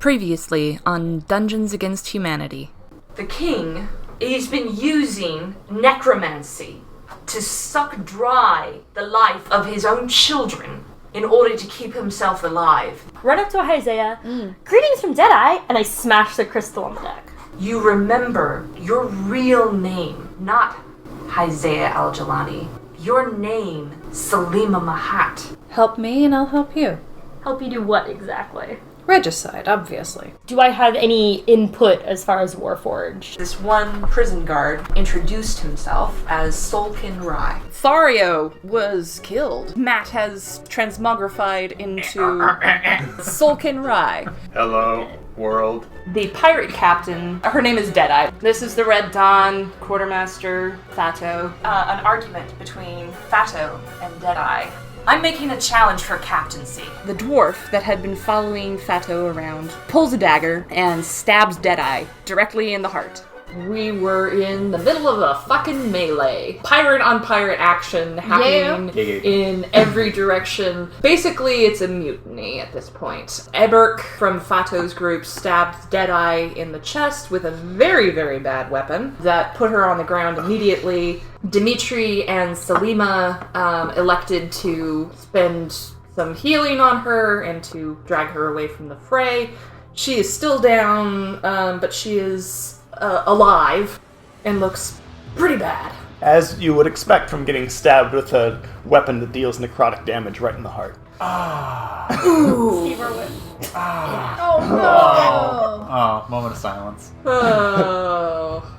Previously on Dungeons Against Humanity. The king, he's been using necromancy to suck dry the life of his own children in order to keep himself alive. Run up to Isaiah, greetings from Deadeye, and I smash the crystal on the deck. You remember your real name, not Isaiah Al-Jalani. Your name, Salima Mahat. Help me and I'll help you. Help you do what exactly? Regicide, obviously. Do I have any input as far as Warforged? This one prison guard introduced himself as Solkinn Rai. Thario was killed. Matt has transmogrified into Solkinn Rai. Hello, world. The pirate captain, her name is Deadeye. This is the Red Dawn, Quartermaster, Fato. An argument between Fato and Deadeye. I'm making a challenge for captaincy. The dwarf that had been following Fato around pulls a dagger and stabs Deadeye directly in the heart. We were in the middle of a fucking melee. Pirate on pirate action happening in every direction. Basically, it's a mutiny at this point. Eberk from Fato's group stabs Deadeye in the chest with a very, very bad weapon that put her on the ground immediately. Dimitri and Salima elected to spend some healing on her and to drag her away from the fray. She is still down, but she is alive and looks pretty bad. As you would expect from getting stabbed with a weapon that deals necrotic damage right in the heart. Ooh. Oh, moment of silence. Oh.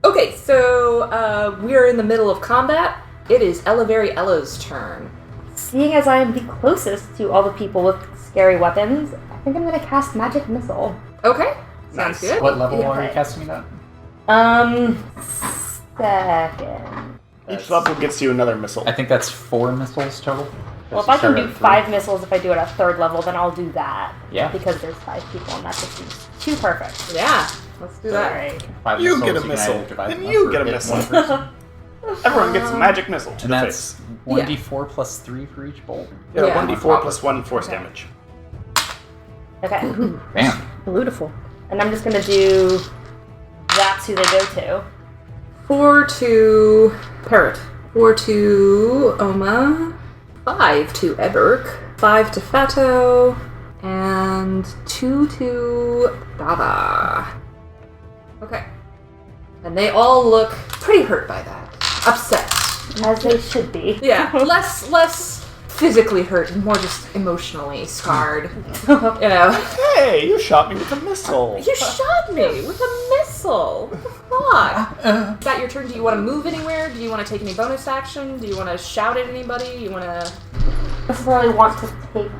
Okay, so we're in the middle of combat. It is Elavery Ella's turn. Seeing as I am the closest to all the people with scary weapons, I think I'm going to cast Magic Missile. Okay, sounds good. What level are you casting it at? Second. Each level gets you another missile. I think that's 4 missiles total. Well, if I can do 5 missiles if I do it at 3rd level, then I'll do that. Yeah. Because there's 5 people and that just seems too perfect. Yeah, let's do that. Alright. 5 You missiles, get a missile, can divide and them you up get a or hit missile. one person. Everyone gets a magic missile to And the that's face. 1d4 plus 3 for each bolt. Yeah, Yeah. 1d4 plus 1 force damage. Okay. Bam. Beautiful. And I'm just going to do... That's who they go to. 4 to Parrot. 4 to Oma. 5 to Eberk. 5 to Fato. And 2 to Dada. Okay. And they all look pretty hurt by that. Upset. As they should be. Yeah, less physically hurt and more just emotionally scarred. You know. Hey, you shot me with a missile. You shot me with a missile. What the fuck? Is that your turn? Do you want to move anywhere? Do you want to take any bonus action? Do you want to shout at anybody? You want to... Necessarily want to take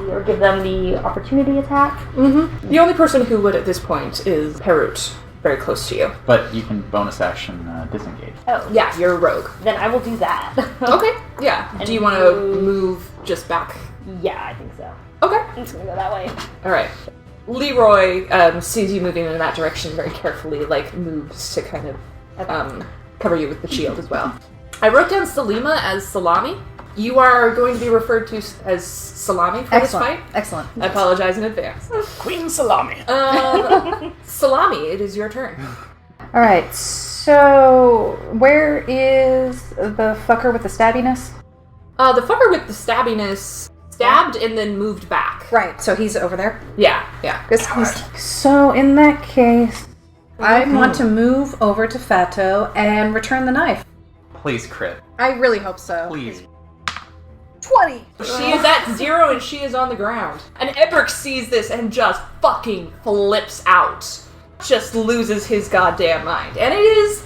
or give them the opportunity attack. Mm-hmm. The only person who would at this point is Perut, very close to you. But you can bonus action disengage. Oh. Yeah, you're a rogue. Then I will do that. Okay, yeah. And do you want to move just back? Yeah, I think so. Okay. I'm just going to go that way. Alright. Leroy sees you moving in that direction very carefully, moves to kind of cover you with the shield as well. I wrote down Salima as Salami. You are going to be referred to as Salami for this fight. Excellent. I apologize in advance. Queen Salami. Salami, it is your turn. Alright, so where is the fucker with the stabbiness? The fucker with the stabbiness stabbed and then moved back. Right, so he's over there. Yeah. So in that case, I want to move over to Fato and return the knife. Please crit. I really hope so. Please. 20! She is at 0 and she is on the ground. And Eberk sees this and just fucking flips out. Just loses his goddamn mind. And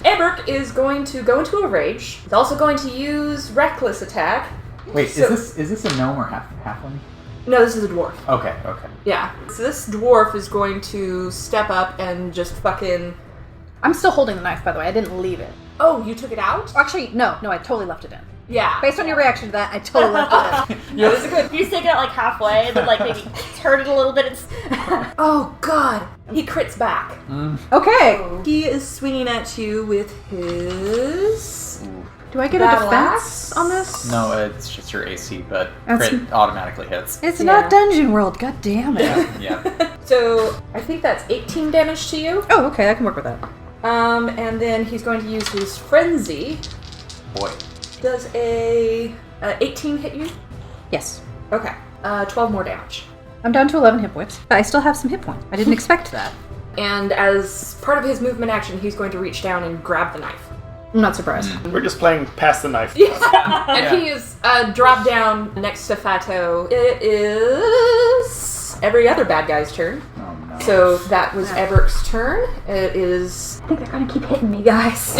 Eberk is going to go into a rage. He's also going to use Reckless Attack. Wait, So- is this a gnome or halfling? No, this is a dwarf. Okay. Yeah. So this dwarf is going to step up and just fucking... I'm still holding the knife, by the way. I didn't leave it. Oh, you took it out? Actually, no, I totally left it in. Yeah. Based on your reaction to that, I totally left it in. Yeah, this is good. You just take it out halfway and then maybe turn it a little bit. Oh, God. He crits back. Okay. He is swinging at you with his... Do I get Battle a defense axe? on this? No, it's just your AC, but That's- crit automatically hits. It's Yeah. not Dungeon World, god damn it. Yeah. So I think that's 18 damage to you. Oh, okay, I can work with that. And then he's going to use his frenzy. Boy. Does a 18 hit you? Yes. Okay. 12 more damage. I'm down to 11 hit points. I still have some hit points. I didn't expect that. And as part of his movement action, he's going to reach down and grab the knife. I'm not surprised. We're just playing pass the knife. And he is dropped down next to Fato. It is every other bad guy's turn. Oh no. So that was Everett's turn. It is I think they're gonna keep hitting me, guys.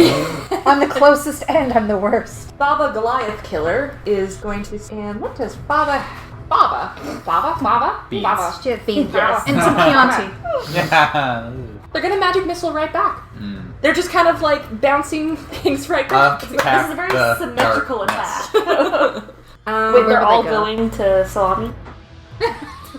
I'm the closest and I'm the worst. Baba Goliath Killer is going to. And what does Baba? Beans. Baba. Shit, beans. Yes. And some Chianti. Yeah. They're gonna magic missile right back. They're just kind of like bouncing things right back. This is a very symmetrical attack. Wait, Where they're do all they go? going to Salami?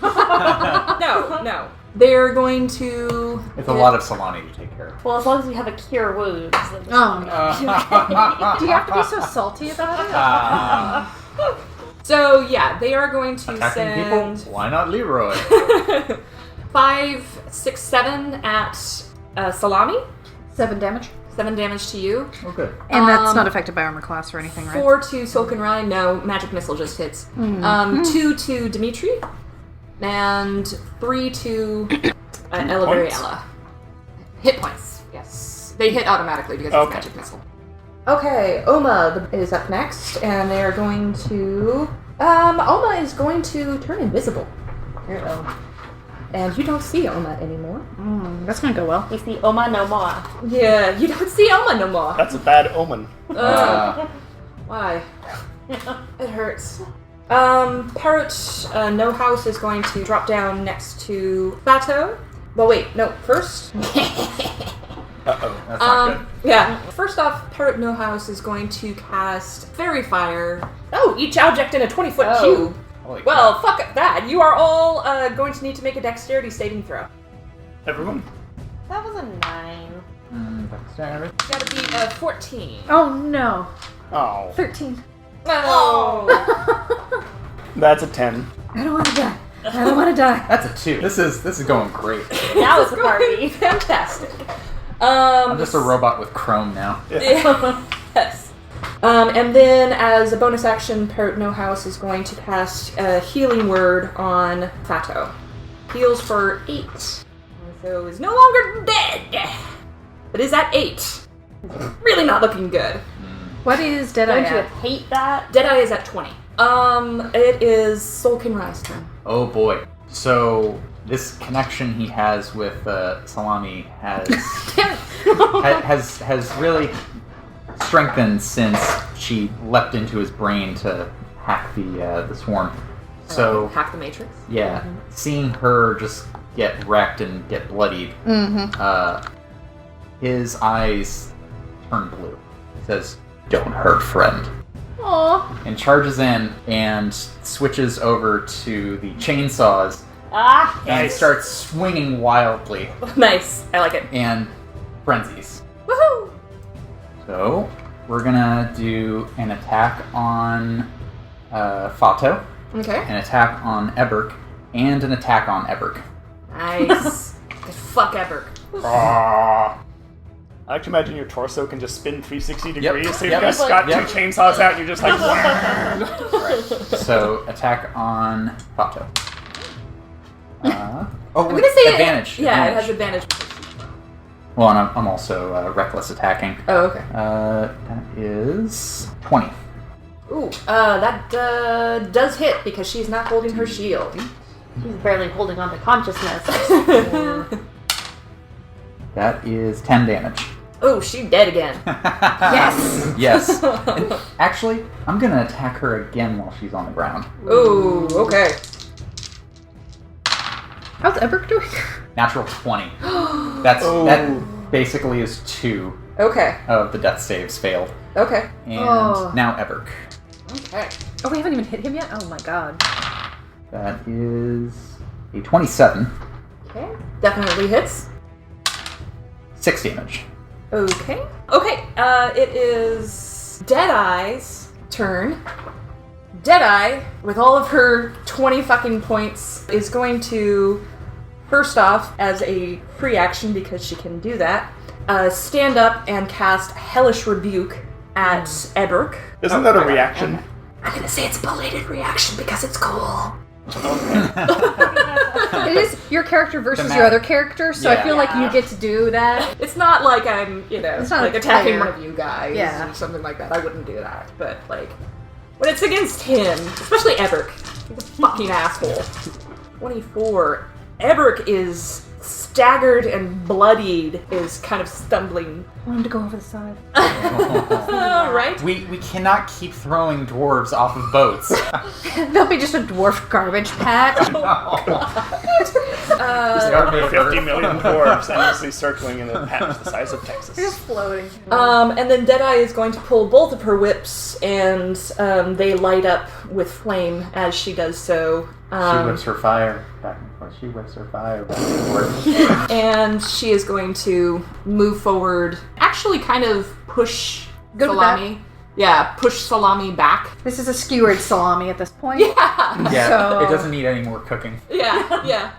No. They're going to. It's a lot of salami to take care of. Well, as long as we have a cure wounds. Then Oh, no. Do you have to be so salty about it? So yeah, they are going to Attacking send people? Why not Leroy? 5, 6, 7 at Salami. 7 damage. 7 damage to you. Okay. And that's not affected by armor class or anything, right? 4 to Solkinn Rai. No, magic missile just hits. 2 to Dimitri. And 3 to Elahimm. Hit points. Yes. They hit automatically because it's magic missile. Okay, Oma is up next, and they are going to... Oma is going to turn invisible. Here we go. And you don't see Oma anymore. That's gonna go well. you see Oma no more. Yeah, you don't see Oma no more. That's a bad omen. Why? It hurts. Parrot No House is going to drop down next to Fato. Well, wait, no, first. Uh-oh. That's not good. Yeah. First off, Parrot No House is going to cast Fairy Fire. Oh, each object in a 20-foot cube. Holy Well, crap. fuck that. You are all going to need to make a dexterity saving throw. Everyone? That was a 9. Dexterity. Gotta be 14. Oh, no. Oh. 13. Oh. That's a 10. I don't want to die. I don't want to die. That's a 2. This is going great. That was a party. Fantastic. I'm just a robot with chrome now. Yes. And then, as a bonus action, Parrot No House is going to cast a healing word on Fato. Heals for 8. So is no longer dead, but is at 8. Really not looking good. What is Deadeye Don't you at? hate that? Deadeye is at 20. It is Solkinn Rai's turn. Oh boy. So this connection he has with Salami has has really strengthened since she leapt into his brain to hack the swarm. So Hack the Matrix. yeah, seeing her just get wrecked and get bloodied, his eyes turn blue. He says, "Don't hurt, friend." Aww. And charges in and switches over to the chainsaws Ah. and starts swinging wildly Nice. I like it. and frenzies. Woohoo! So we're gonna do an attack on Fato, Okay. an attack on Eberk, and an attack on Eberk. Nice. Fuck Eberk. I like to imagine your torso can just spin 360 degrees, so you've Yep. just got Yep. two chainsaws out, and you're just like... Right. So attack on Fato. I'm gonna say advantage. Yeah, it has advantage. Well, and I'm also reckless attacking. Oh, okay. That is 20. Ooh, that does hit because she's not holding her shield. She's barely holding on to consciousness. That is 10 damage. Oh, she's dead again. Yes! Yes. And actually, I'm going to attack her again while she's on the ground. Ooh, okay. How's Eberk doing? Natural 20. That basically is 2 Okay. of the death saves failed. Okay. And Oh. now Eberk. Okay. Oh, we haven't even hit him yet? Oh my god. That is a 27. Okay. Definitely hits. 6 damage. Okay. Okay, it is Deadeye's turn. Deadeye, with all of her 20 fucking points, is going to first off, as a free action, because she can do that, stand up and cast Hellish Rebuke at Edric. Isn't that a reaction? I'm gonna say it's a belated reaction because it's cool. It is your character versus your other character, so I feel like you get to do that. It's not like I'm, It's not like a attacking player. one of you guys Yeah. or something like that. I wouldn't do that. But, like, when it's against him, especially Edric, he's a fucking asshole. 24. Edric is staggered and bloodied, is kind of stumbling. I want him to go over the side. Right? We cannot keep throwing dwarves off of boats. There'll be just a dwarf garbage patch. They are made 50 million dwarves endlessly circling in a patch the size of Texas. Floating. And then Deadeye is going to pull both of her whips, and they light up with flame as she does so. She whips her fire back and forth. She whips her fire back and forth. And she is going to move forward, actually kind of push Go to Salami. Yeah, push Salami back. This is a skewered salami at this point. Yeah. Yeah, So- it doesn't need any more cooking. Yeah.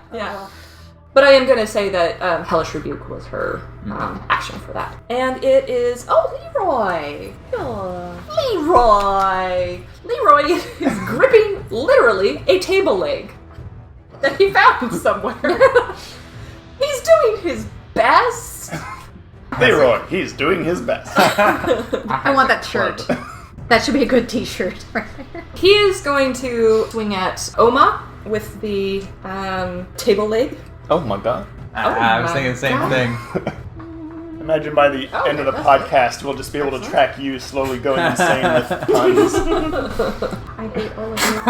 But I am going to say that Hellish Rebuke was her action for that. And it is... Oh, Leroy! Leroy is gripping, literally, a table leg that he found somewhere. He's doing his best. Leroy, he's doing his best. I want that shirt. That should be a good t-shirt right there. He is going to swing at Oma with the table leg. Oh my god. I was thinking the same thing. Imagine by the end of the podcast, we'll just be able to track you slowly going insane with puns. I hate all of you.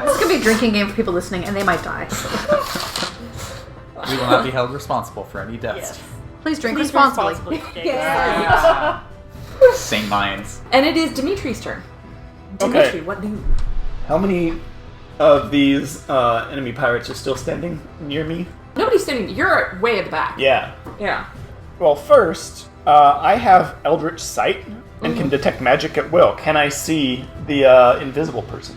This is going to be a drinking game for people listening, and they might die. We will not be held responsible for any deaths. Please drink responsibly. Same minds. And it is Dimitri's turn. Okay. Dimitri, what do you... How many of these enemy pirates are still standing near me? Nobody's standing... You're way at the back. Yeah. Yeah. Well, first, I have Eldritch Sight and can detect magic at will. Can I see the invisible person?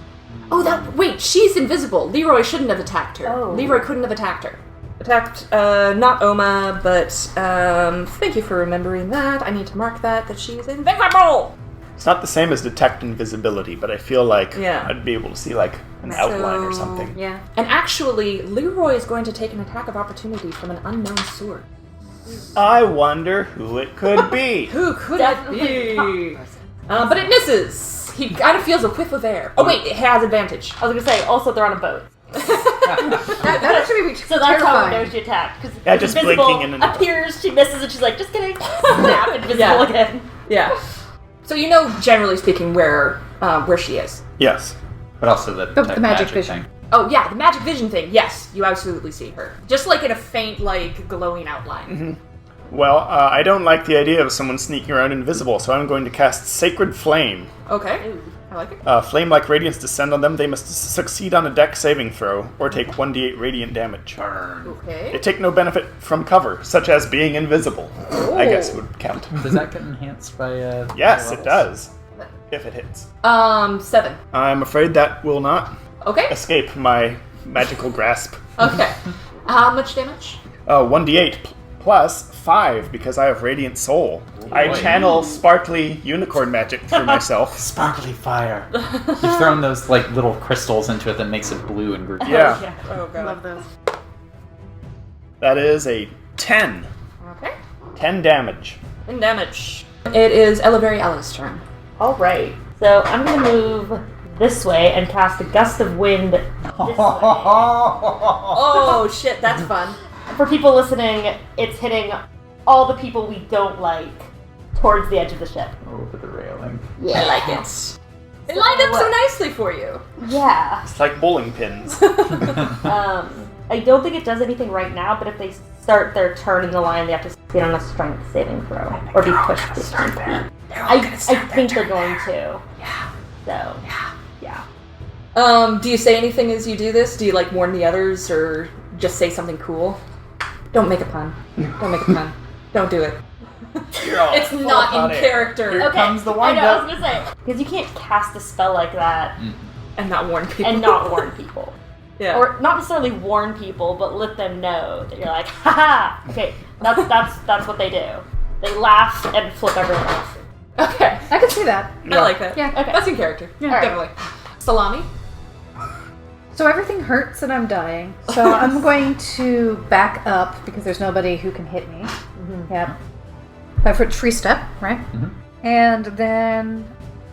Oh, wait, she's invisible. Leroy shouldn't have attacked her. Oh. Leroy couldn't have attacked her. Attacked, not Oma, but, thank you for remembering that. I need to mark that she's invisible! It's not the same as detect invisibility, but I feel like Yeah. I'd be able to see, like, an outline or something. Yeah. And actually, Leroy is going to take an attack of opportunity from an unknown sword. I wonder who it could be. Who could Definitely it be? But it misses. He kind of feels a whiff of air. Oh wait, it has advantage. I was gonna say, also they're on a boat. That actually be So that's how we know terrifying. she attacked. Because Yeah, just invisible blinking in and out. appears, she misses, and she's like, just kidding. Snap, invisible Yeah. again. Yeah. So you know, generally speaking, where she is. Yes. But also the magic vision. thing. Oh yeah, the magic vision thing. Yes, you absolutely see her. Just like in a faint, like, glowing outline. Well, I don't like the idea of someone sneaking around invisible, so I'm going to cast Sacred Flame. Okay. I like it. Flame-like radiance descend on them. They must succeed on a dex saving throw, or take 1d8 radiant damage. Burn. Okay. They take no benefit from cover, such as being invisible. I guess would count. Does that get enhanced by Yes, levels? it does. If it hits. 7. I'm afraid that will not Okay. escape my magical grasp. Okay. How much damage? 1d8 plus 5, because I have Radiant Soul. I boy. channel sparkly unicorn magic through myself. Sparkly fire. You've thrown those like little crystals into it that makes it blue and green. Yeah, Oh god. Love those. that is a 10. Okay. 10 damage. And damage. It is Elavari Ella's turn. Alright. So I'm gonna move this way and cast a gust of wind this way. Oh shit, that's fun. For people listening, it's hitting all the people we don't like towards the edge of the ship. Over the railing. Yeah, I like it. It lined up so nicely for you. Yeah. It's like bowling pins. I don't think it does anything right now, but if they start their turn in the line, they have to succeed on a strength saving throw or be pushed to start there. I think they're going to. Yeah. So yeah. Do you say anything as you do this? Do you like warn the others or just say something cool? Don't make a pun. Don't make a pun. Don't do it. It's not in character. Here comes the wind I know, I up. was gonna say because you can't cast a spell like that And not warn people. and not warn people. Yeah. Or not necessarily warn people, but let them know that you're like, haha. Okay, that's what they do. They laugh and flip everyone off. Okay. I can see that. I like that. Yeah. Okay. That's in character. Yeah, All right. definitely. Salami? So everything hurts and I'm dying. So I'm going to back up because there's nobody who can hit me. Mm-hmm. Yep. 5 foot tree step, right? Mm-hmm. And then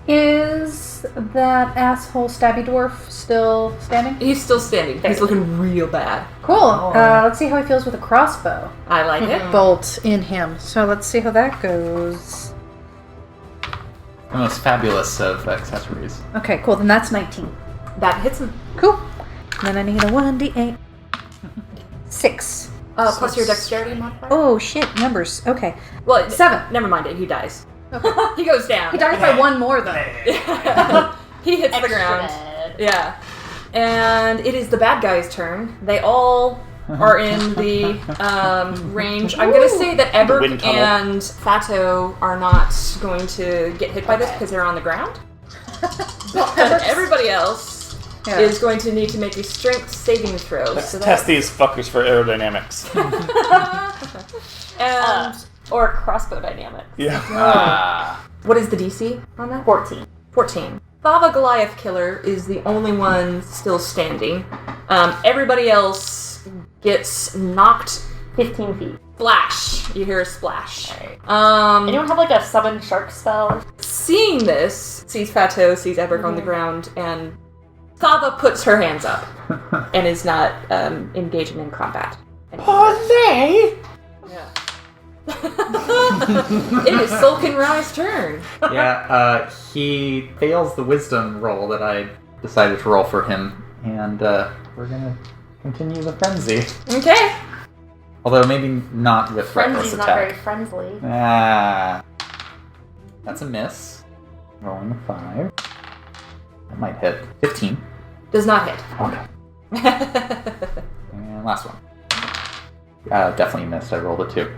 is that asshole stabby dwarf still standing? He's still standing. He's looking real bad. Cool. Let's see how he feels with a crossbow. I like it. Bolt in him. So let's see how that goes. The most fabulous of accessories. Okay, cool. Then that's 19. That hits him. Cool. Then I need a 1d8. 6. Plus your dexterity modifier? Oh shit, numbers. Okay. Well, 7. Never mind it. He dies. He goes down. He dies by 1 more though. He hits the ground. Yeah. And it is the bad guy's turn. They all are in the range. I'm going to say that Wind Eberk tunnel. and Fato are not going to get hit by this because they're on the ground. But everybody else is going to need to make a strength saving throw. Let's test these fuckers for aerodynamics. And Or crossbow dynamic. Yeah. what is the DC on that? 14. 14. Thava Goliath Killer is the only one still standing. Everybody else gets knocked. 15 feet. Splash. You hear a splash. Anyone have like a summon shark spell? Seeing this, sees Fato, sees Eberk on the ground, and Thava puts her hands up and is not engaging in combat. Olé! Yeah. It is Solkinn Rai's turn. Yeah, he fails the wisdom roll that I decided to roll for him, and we're gonna continue the frenzy. Okay. Although maybe not with reckless Frenzy's not very attack. friendly. That's a miss. Rolling a 5. That might hit. 15. Does not hit. Okay. And last one. Definitely missed. I rolled a 2.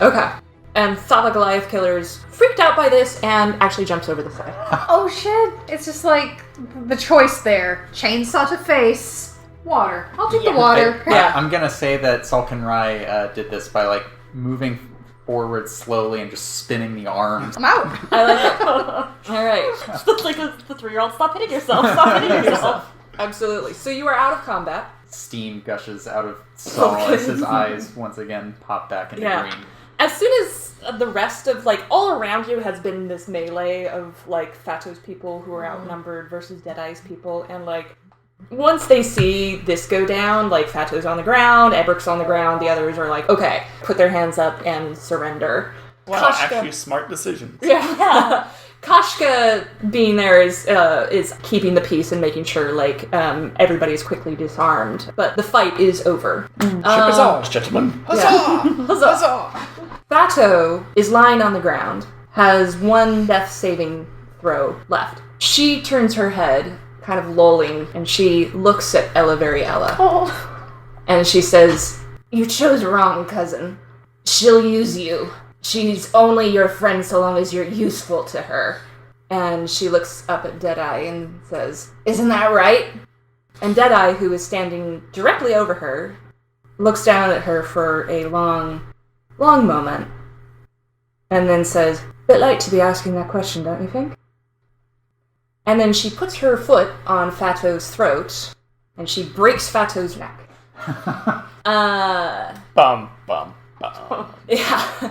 Okay. And Thava Goliath Killer is freaked out by this and actually jumps over the side. Oh shit! It's just like the choice there. Chainsaw to face. Water. I'll take the water. I'm gonna say that Solkinn Rai did this by like moving forward slowly and just spinning the arms. I'm out. I like it. All right. It's like the 3-year-old, stop hitting yourself, stop hitting yourself. Absolutely. So you are out of combat. Steam gushes out of Saul as his eyes once again pop back into green. As soon as the rest of, like, all around you has been this melee of, like, Fato's people who are outnumbered versus Deadeye's people, and, like, once they see this go down, like, Fato's on the ground, Eberk's on the ground, the others are like, okay, put their hands up and surrender. Wow, Kashka- actually smart decisions. Yeah. Kashka being there is keeping the peace and making sure, like, everybody is quickly disarmed. But the fight is over. Ship is ours, gentlemen. Huzzah! Huzzah! Fato is lying on the ground, has 1 death saving throw left. She turns her head, kind of lolling, and she looks at Ella Variella. Oh. And she says, "You chose wrong, cousin. She'll use you. She's only your friend so long as you're useful to her." And she looks up at Deadeye and says, "Isn't that right?" And Deadeye, who is standing directly over her, looks down at her for a long moment, and then says, "Bit late to be asking that question, don't you think?" And then she puts her foot on Fato's throat, and she breaks Fato's neck. Bum, bum, bum. Yeah.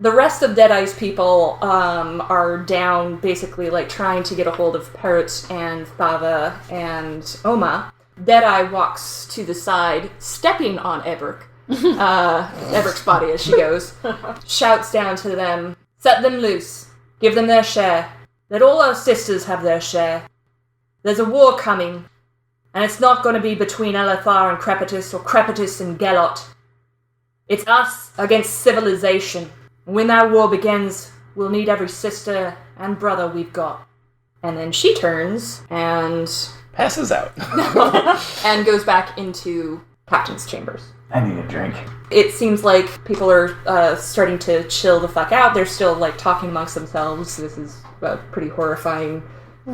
The rest of Deadeye's people are down, basically, like, trying to get a hold of Parrot and Thava and Oma. Deadeye walks to the side, stepping on Eberk. Eberk's body as she goes. Shouts down to them, "Set them loose. Give them their share. Let all our sisters have their share. There's a war coming, and it's not going to be between Elethar and Crepitus or Crepitus and Gelot. It's us against civilization. When that war begins, we'll need every sister and brother we've got." And then she turns and Passes out. and goes back into Captain's chambers. I need a drink. It seems like people are starting to chill the fuck out. They're still, like, talking amongst themselves. This is a pretty horrifying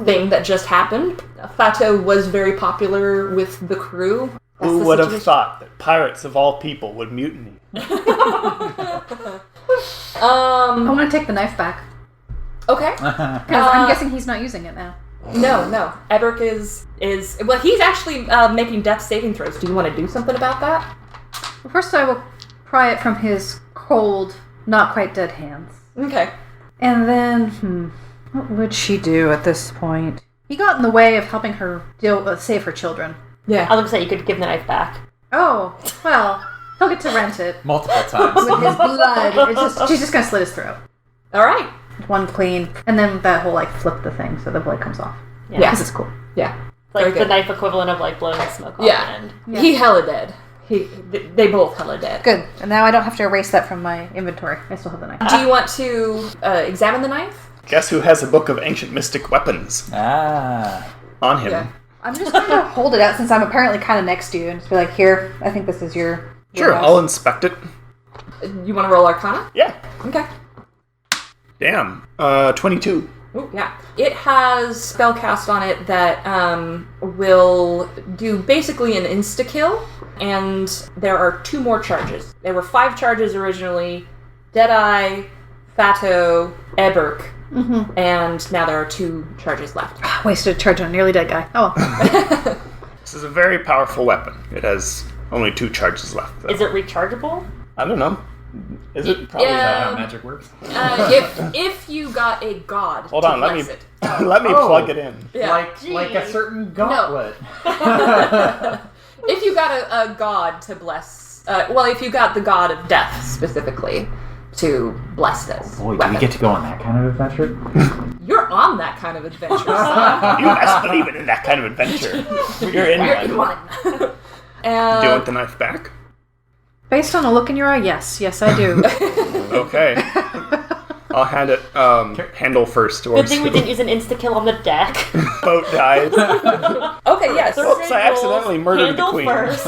thing that just happened. Fato was very popular with the crew. Who would have thought that pirates of all people would mutiny? I want to take the knife back. Okay. Because I'm guessing he's not using it now. No. Ebert is well, he's actually making death saving throws. Do you want to do something about that? Well, first I will pry it from his cold, not quite dead hands. Okay. And then, what would she do at this point? He got in the way of helping her save her children. Yeah. I was gonna say you could give the knife back. Oh, well, he'll get to rent it. Multiple times. With his blood. She's just gonna slit his throat. Alright. One clean, and then that whole, flip the thing so the blood comes off. Yeah. Because it's cool. Yeah. It's like Very the good. knife equivalent of blowing the smoke off Yeah. the end. Yeah. He hella dead. They both hella dead. Good. And now I don't have to erase that from my inventory. I still have the knife. Do you want to examine the knife? Guess who has a book of ancient mystic weapons on him? Yeah. I'm just going to hold it out since I'm apparently kind of next to you and just be like, here, I think this is your Sure, house. I'll inspect it. You want to roll Arcana? Yeah. Okay. Damn. 22. Ooh, yeah. It has spellcast on it that will do basically an insta-kill, and there are 2 more charges. There were 5 charges originally. Deadeye, Fato, Eberk, and now there are 2 charges left. Wasted a charge on a nearly dead guy. Oh, well. This is a very powerful weapon. It has only 2 charges left, though. Is it rechargeable? I don't know. Is it? Probably Yeah. How magic works? If you got a god Hold to on, let me bless it. let me Oh. plug it in. Yeah. Like a certain gauntlet. If you got a god to bless... if you got the god of death, specifically, to bless this Boy, do weapon. we get to go on that kind of adventure? You're on that kind of adventure, son. You best believe it in that kind of adventure. You're in You're in one. one. Do you And want the knife back? Based on a look in your eye, yes. Yes, I do. Okay. I'll hand it handle first Good towards thing we didn't use an insta-kill on the deck. boat dies. okay, yes. Oops, I accidentally murdered the Handle queen. first.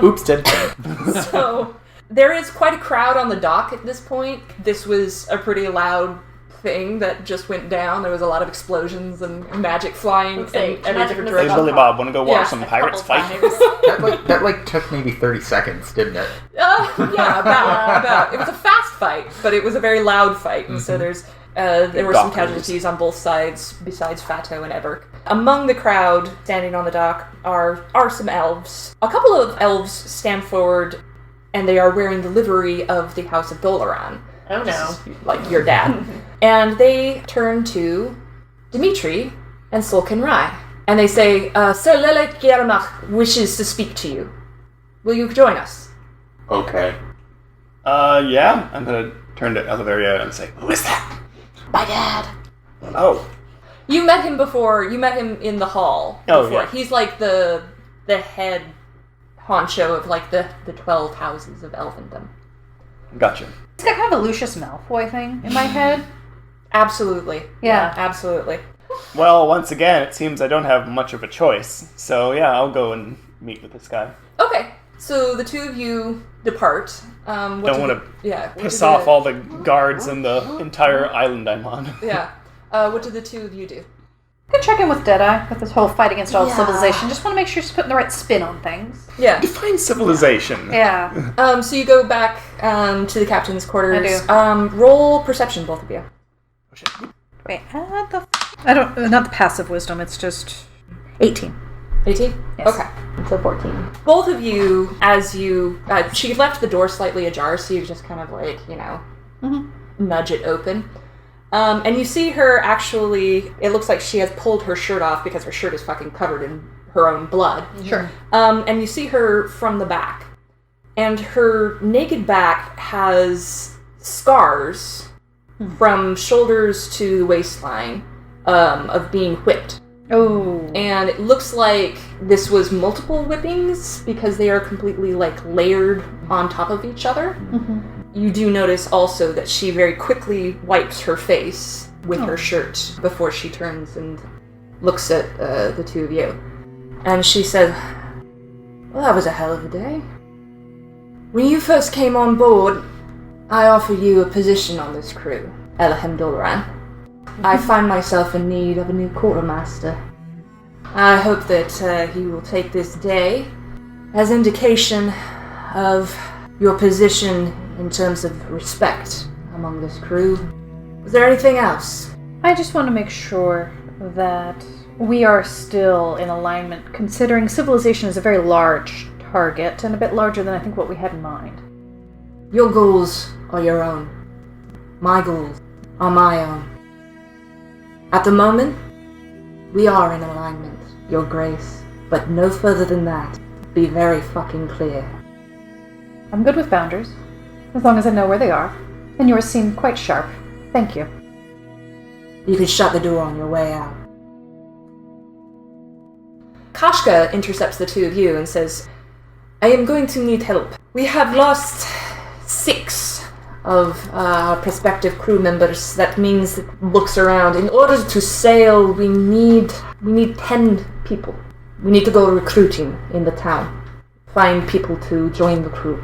Oops, dead queen. So there is quite a crowd on the dock at this point. This was a pretty loud thing that just went down. There was a lot of explosions and magic flying in say, every magic different was Hey, direction. Billy Bob, want to go watch Yeah, some A pirates couple fight? times. that took maybe 30 seconds, didn't it? Yeah, about. It was a fast fight, but it was a very loud fight, and so there were some Dockers. casualties on both sides besides Fato and Eberk. Among the crowd standing on the dock are some elves. A couple of elves stand forward, and they are wearing the livery of the House of Dolaran. Oh no. Like your dad. And they turn to Dimitri and Solkinn Rai. And they say, Sir Lelek Yermach wishes to speak to you. Will you join us? Okay. Yeah. I'm gonna turn to Elevaria and say, who is that? My dad. Oh. You met him before. You met him in the hall. Oh, before. yeah. He's like the head honcho of like the 12 houses of Elfendom. Gotcha. It's got kind of a Lucius Malfoy thing in my head. Absolutely. Yeah. Absolutely. Well, once again, it seems I don't have much of a choice. So yeah, I'll go and meet with this guy. Okay. So the 2 of you depart. Don't want to to piss off all the guards and the entire island I'm on. Yeah. What did the 2 of you do? I could check in with Deadeye with this whole fight against all Yeah. civilization. Just want to make sure she's putting the right spin on things. Yeah. Define civilization. Yeah. So you go back to the captain's quarters. I do. Roll perception, both of you. Wait, I don't. Not the passive wisdom. It's just 18. 18? Yes. Okay. So 14. Both of you, as you... she left the door slightly ajar, so you just kind of like, nudge it open. And you see her actually... It looks like she has pulled her shirt off because her shirt is fucking covered in her own blood. Sure. And you see her from the back. And her naked back has scars from shoulders to the waistline of being whipped. Oh. And it looks like this was multiple whippings because they are completely layered on top of each other. You do notice also that she very quickly wipes her face with her shirt before she turns and looks at the 2 of you. And she said, well, that was a hell of a day. When you first came on board, I offered you a position on this crew, Elahimm Dolaran. I find myself in need of a new quartermaster. I hope that he will take this day as indication of your position in terms of respect among this crew. Is there anything else? I just want to make sure that we are still in alignment, considering civilization is a very large target and a bit larger than I think what we had in mind. Your goals are your own. My goals are my own. At the moment, we are in alignment, Your Grace, but no further than that. Be very fucking clear. I'm good with boundaries, as long as I know where they are, and yours seem quite sharp. Thank you. You can shut the door on your way out. Kashka intercepts the two of you and says, I am going to need help. We have lost 6 of our prospective crew members. That means it looks around. In order to sail, we need 10 people. We need to go recruiting in the town. Find people to join the crew.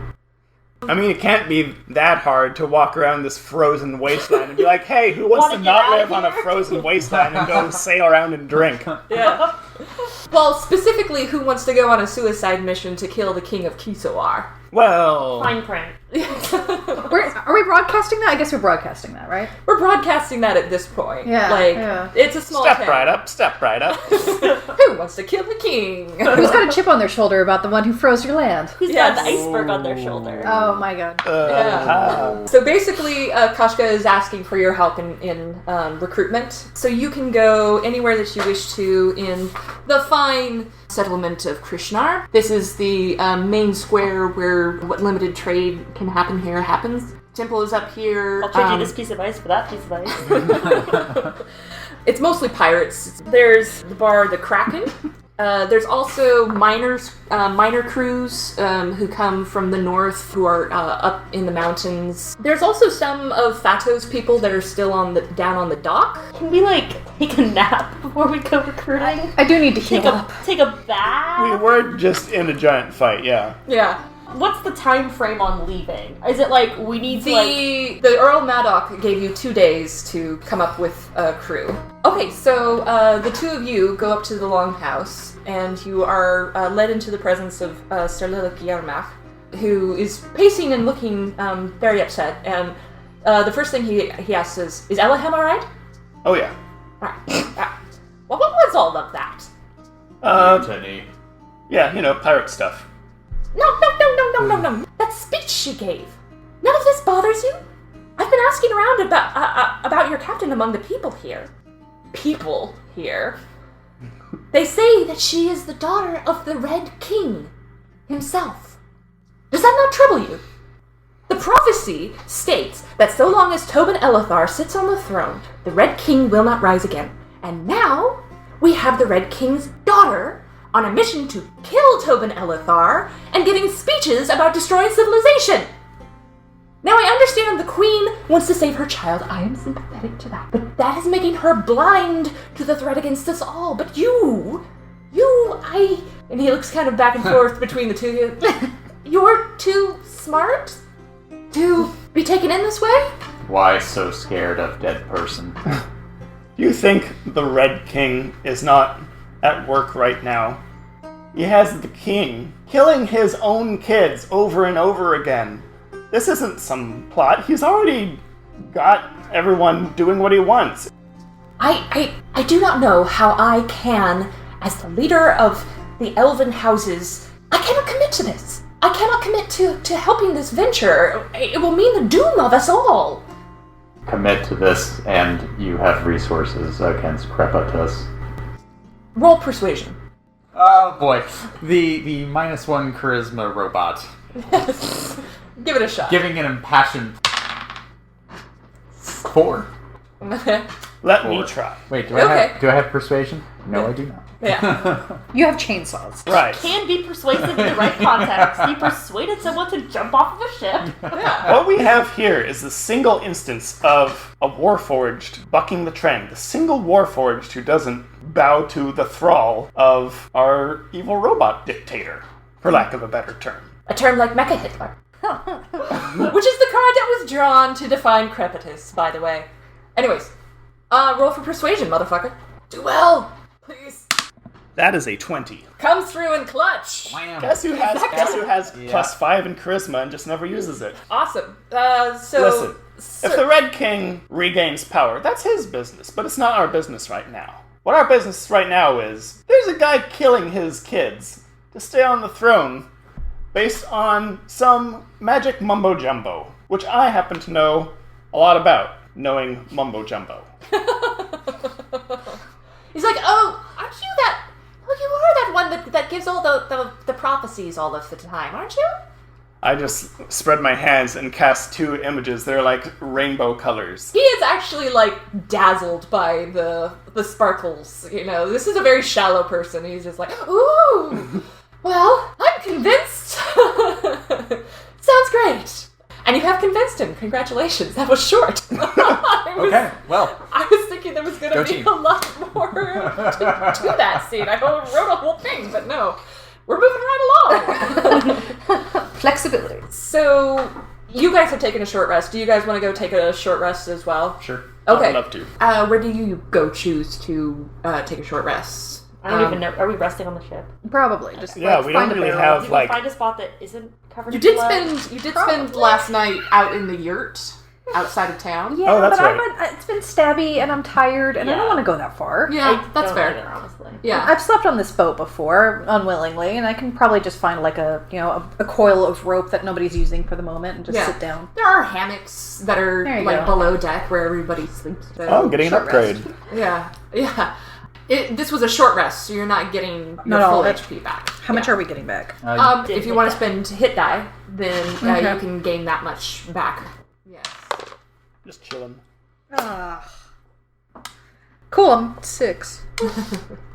I mean, it can't be that hard to walk around this frozen wasteland and be like, hey, who wants to not live on a frozen wasteland and go sail around and drink? Yeah. Well, specifically, who wants to go on a suicide mission to kill the king of Kisawar? Well... Fine print. Are we broadcasting that? I guess we're broadcasting that, right? We're broadcasting that at this point. Yeah. It's a small Step town. right up, step right up. Who wants to kill the king? Who's got a chip on their shoulder about the one who froze your land? Who's got the iceberg on their shoulder? Oh my god. Yeah. So basically, Kashka is asking for your help in recruitment. So you can go anywhere that you wish to in the fine settlement of Krishnar. This is the main square where what limited trade can happen here happens. Temple is up here. I'll trade you this piece of ice for that piece of ice. It's mostly pirates. There's the bar, the Kraken. There's also minor crews who come from the north who are up in the mountains. There's also some of Fato's people that are still down on the dock. Can we, take a nap before we go recruiting? I do need to heal up. Take a bath? We were just in a giant fight, yeah. Yeah. What's the time frame on leaving? Is it we need to The Earl Maddock gave you 2 days to come up with a crew. Okay, so the two of you go up to the longhouse, and you are led into the presence of Sir Lilik Yarmach, who is pacing and looking very upset. And the first thing he asks is Elahimm alright? Oh, yeah. Alright. Well, what was all of that? Mutiny. Yeah, pirate stuff. No. That speech she gave. None of this bothers you? I've been asking around about your captain among the people here. People here? They say that she is the daughter of the Red King himself. Does that not trouble you? The prophecy states that so long as Tobin Elethar sits on the throne, the Red King will not rise again. And now, we have the Red King's daughter on a mission to kill Tobin Elethar and giving speeches about destroying civilization. Now I understand the Queen wants to save her child. I am sympathetic to that. But that is making her blind to the threat against us all. But and he looks kind of back and forth between the two of you. You're too smart to be taken in this way? Why so scared of dead person? Do you think the Red King is not at work right now? He has the king killing his own kids over and over again. This isn't some plot. He's already got everyone doing what he wants. I do not know how I can, as the leader of the elven houses, I cannot commit to this. I cannot commit to helping this venture. It will mean the doom of us all. Commit to this, and you have resources against Crepitus. Roll persuasion. Oh boy. The -1 charisma robot. Yes. Give it a shot. Giving an impassioned 4. Let me try. Wait, do Okay. I have persuasion? No, I do not. Yeah. You have chainsaws. Right. can be persuasive in the right context. He persuaded someone to jump off of a ship. Yeah. What we have here is the single instance of a Warforged bucking the trend. The single Warforged who doesn't bow to the thrall of our evil robot dictator, for lack of a better term. A term like Mecha Hitler. Which is the card that was drawn to define Crepitus, by the way. Anyways, Roll for persuasion, motherfucker. Do well, please. That is a 20. Comes through in clutch. Wham. Guess who has plus 5 in charisma and just never uses it? Awesome. Listen, if the Red King regains power, that's his business, but it's not our business right now. What our business right now is, there's a guy killing his kids to stay on the throne based on some magic mumbo-jumbo, which I happen to know a lot about, knowing mumbo-jumbo. He's like, oh, aren't you that... Oh, you are that one that gives all the prophecies all of the time, aren't you? I just spread my hands and cast 2 images. They're like rainbow colors. He is actually, like, dazzled by the sparkles, you know. This is a very shallow person. He's just like, ooh, well, I'm convinced. Sounds great. And you have convinced him. Congratulations. That was short. Okay, well. I was thinking there was going to be team. a lot more to that scene. I wrote a whole thing, but no. We're moving right along. Flexibility. So, you guys have taken a short rest. Do you guys want to go take a short rest as well? Sure. Okay. I'd love to. Where do you go choose to take a short rest? I don't even know. Are we resting on the ship? Probably. Just Yeah, like, we don't find a really barrel. have, You like... can find a spot that isn't covered You in did blood. spend last night out in the yurt outside of town. Yeah, Oh, that's but right. it's been stabby and I'm tired and I don't Yeah. want to go that far. Yeah, that's Don't fair. either, honestly. Yeah. I've slept on this boat before, unwillingly, and I can probably just find like a coil of rope that nobody's using for the moment and just Yeah. sit down. There are hammocks that are There you like go. below deck where everybody sleeps. So Oh, I'm getting an short upgrade. rest. Yeah. This was a short rest, so you're not getting your Not all full of it. HP back. How much are we getting back? If you want to spend hit die, then Okay. you can gain that much back. Yes. Just chilling. Cool, I'm 6.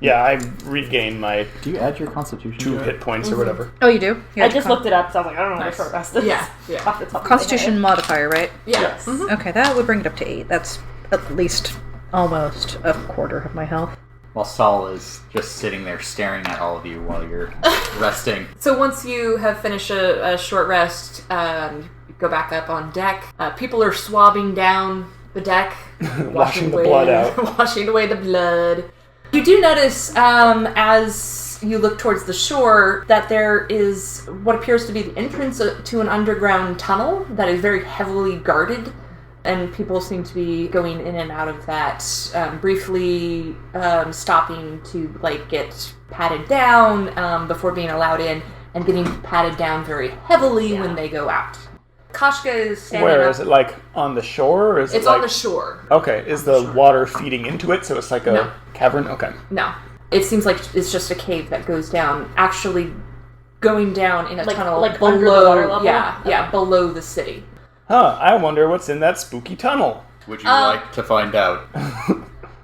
Yeah, I regained my Do you add your constitution 2 to it? hit points or whatever. Oh, you do? You I have just looked it up, so I was like, I don't know what Nice. a short rest is. Yeah. Off the top of my Constitution head. modifier, right? Yes. Okay, that would bring it up to 8. That's at least almost a quarter of my health. While Saul is just sitting there staring at all of you while you're resting. So once you have finished a short rest, you go back up on deck. People are swabbing down the deck, Washing the blood out. washing away the blood. You do notice, as you look towards the shore, that there is what appears to be the entrance to an underground tunnel that is very heavily guarded. And people seem to be going in and out of that, briefly stopping to like get patted down before being allowed in, and getting patted down very heavily when they go out. Kashka is standing Where up. is it? Like on the shore? Or is It's it like... on the shore. Okay, is the water feeding into it, so it's like a No. cavern? Okay. No, it seems like it's just a cave that goes down. Actually, going down in a tunnel like below. under the water level? Yeah, below the city. Huh, I wonder what's in that spooky tunnel. Would you like to find out?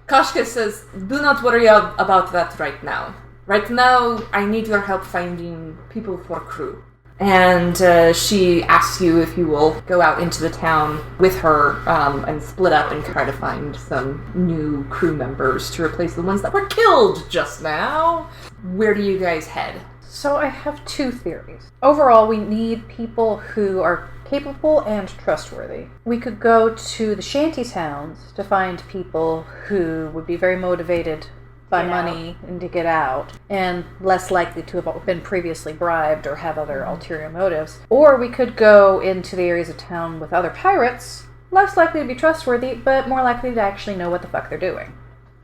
Kashka says, do not worry about that right now. Right now, I need your help finding people for crew. And she asks you if you will go out into the town with her and split up and try to find some new crew members to replace the ones that were killed just now. Where do you guys head? So I have 2 theories. Overall, we need people who are capable and trustworthy. We could go to the shanty towns to find people who would be very motivated by money and to get out, and less likely to have been previously bribed or have other ulterior motives. Or we could go into the areas of town with other pirates, less likely to be trustworthy, but more likely to actually know what the fuck they're doing.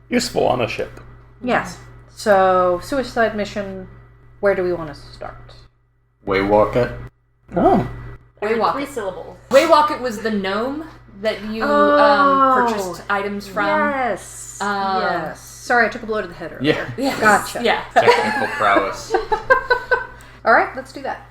Useful on a ship. Yes. So, suicide mission, where do we want to start? Waywalk it. Oh. Waywalk. 3 syllables. Waywalk, it was the gnome that you purchased items from. Yes. Yes. Sorry, I took a blow to the head earlier. Yeah. Yes. Gotcha. Yeah. Technical prowess. All right, let's do that.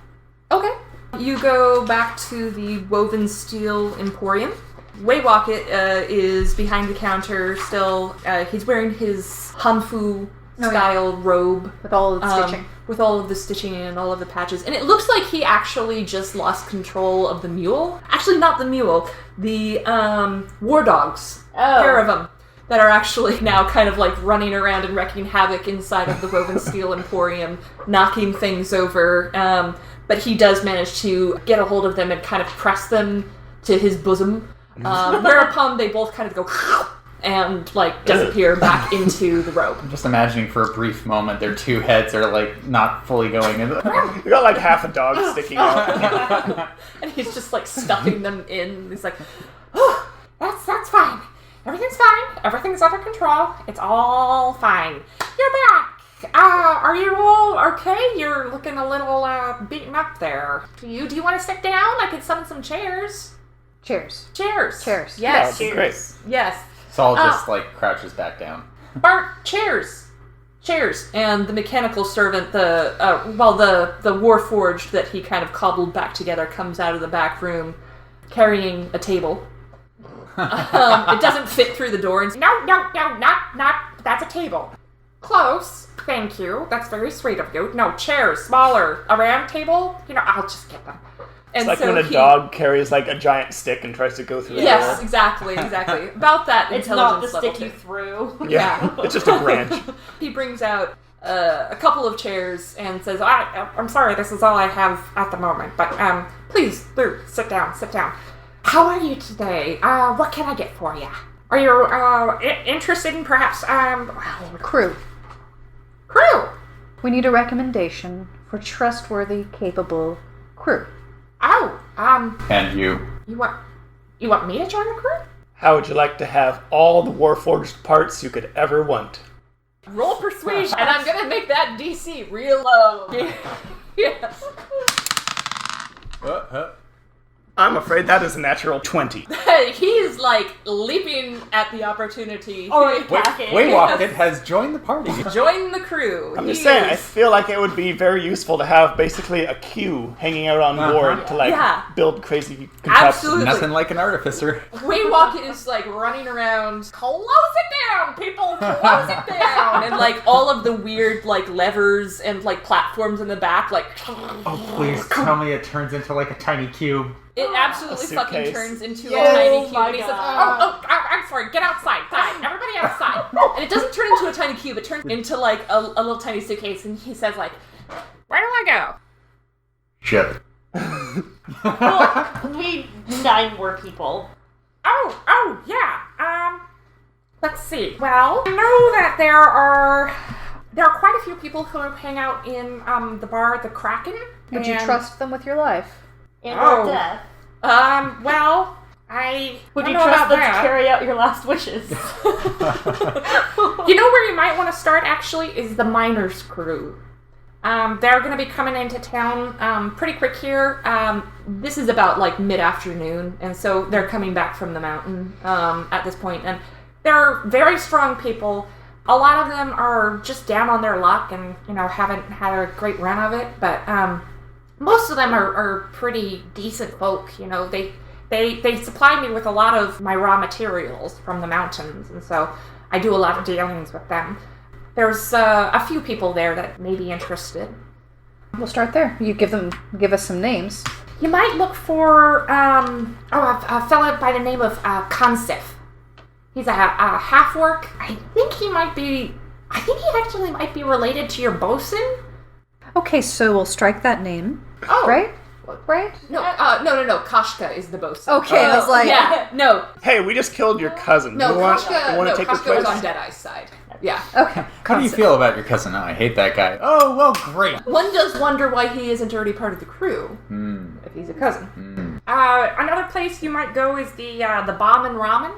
Okay. You go back to the Woven Steel Emporium. Waywocket is behind the counter still. He's wearing his Hanfu style robe. With all of the stitching. With all of the stitching and all of the patches. And it looks like he actually just lost control of the mule. Actually, not the mule. The war dogs. Pair of them. That are actually now kind of like running around and wrecking havoc inside of the Woven Steel Emporium, knocking things over. But he does manage to get a hold of them and kind of press them to his bosom. Whereupon they both kind of go and like disappear back into the rope. I'm just imagining for a brief moment their two heads are like not fully going in. You got like half a dog sticking out. And he's just like stuffing them in. He's like, oh, that's fine. Everything's fine. Everything's under control. It's all fine. You're back. Are you all okay? You're looking a little beaten up there. Do you want to sit down? I could summon some chairs. Cheers. Chairs. Yeah, Yes. great. Yes. Saul just like crouches back down. Bart, chairs. And the mechanical servant, the warforged that he kind of cobbled back together, comes out of the back room carrying a table. It doesn't fit through the door. And no, not. That's a table. Close. Thank you. That's very sweet of you. No, chairs, smaller. A round table? I'll just get them. And It's like so when a dog carries like a giant stick and tries to go through the Yes, door. exactly. About that It's not the intelligence level stick you too. threw. Yeah, it's just a branch. He brings out a couple of chairs and says, I'm sorry, this is all I have at the moment, but please, do sit down. How are you today? What can I get for you? Are you interested in perhaps, Crew. crew? We need a recommendation for trustworthy, capable crew. Oh, And you. you want me to join the crew? How would you like to have all the warforged parts you could ever want? Roll persuasion, and I'm gonna make that DC real low. Yes. I'm afraid that is a natural 20. He is like leaping at the opportunity. Already packing. Waywalked has joined the party. Join the crew. I'm just He saying, I is- feel like it would be very useful to have basically a queue hanging out on board to like Yeah. build crazy contraptions. Absolutely. Nothing like an artificer. Waywalk is like running around, close it down, people, close it down, and like all of the weird like levers and like platforms in the back, like Oh, please tell me it turns into like a tiny cube. it absolutely A fucking suitcase. turns into Oh a tiny cube. my And he says, God. I'm sorry, get outside, everybody outside. And it doesn't turn into a tiny cube; it turns into like a little tiny suitcase. And he says like, where do I go? Ship. Well, we need 9 more people. Oh, yeah. Let's see. Well, I know that there are quite a few people who hang out in the bar, the Kraken. Would you and- trust them with your life? And Oh. or death. Well, I Would don't you know trust about them that. to carry out your last wishes? You know where you might want to start, actually, is the miners' crew. They're going to be coming into town pretty quick here. This is about, like, mid-afternoon, and so they're coming back from the mountain at this point. And they're very strong people. A lot of them are just down on their luck and, haven't had a great run of it. But most of them are pretty decent folk. They supply me with a lot of my raw materials from the mountains, and so I do a lot of dealings with them. There's a few people there that may be interested. We'll start there. You give us some names. You might look for a fellow by the name of Consif. He's a half-orc. I think he actually might be related to your bosun. Okay, so we'll strike that name. Oh, Right? Right? No, no. Kashka is the bosun. Okay, I was like, Yeah, no, Hey, we just killed your cousin. no. you want Kashka, to take his Kashka place? was on Deadeye's side. Yeah. Okay. How do you feel about your cousin? Oh, I hate that guy. Oh, well, great. One does wonder why he isn't already part of the crew, if he's a cousin. Another place you might go is the Bomb and Ramen.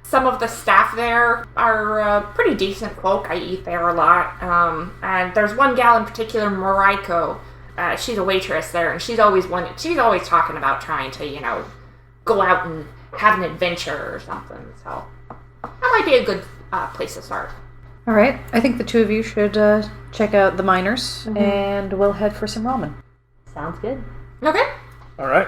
Some of the staff there are pretty decent folk. I eat there a lot. And there's one gal in particular, Moriko. She's a waitress there, and she's always talking about trying to, go out and have an adventure or something. So that might be a good place to start. All right. I think the two of you should check out the miners, and we'll head for some ramen. Sounds good. Okay. All right.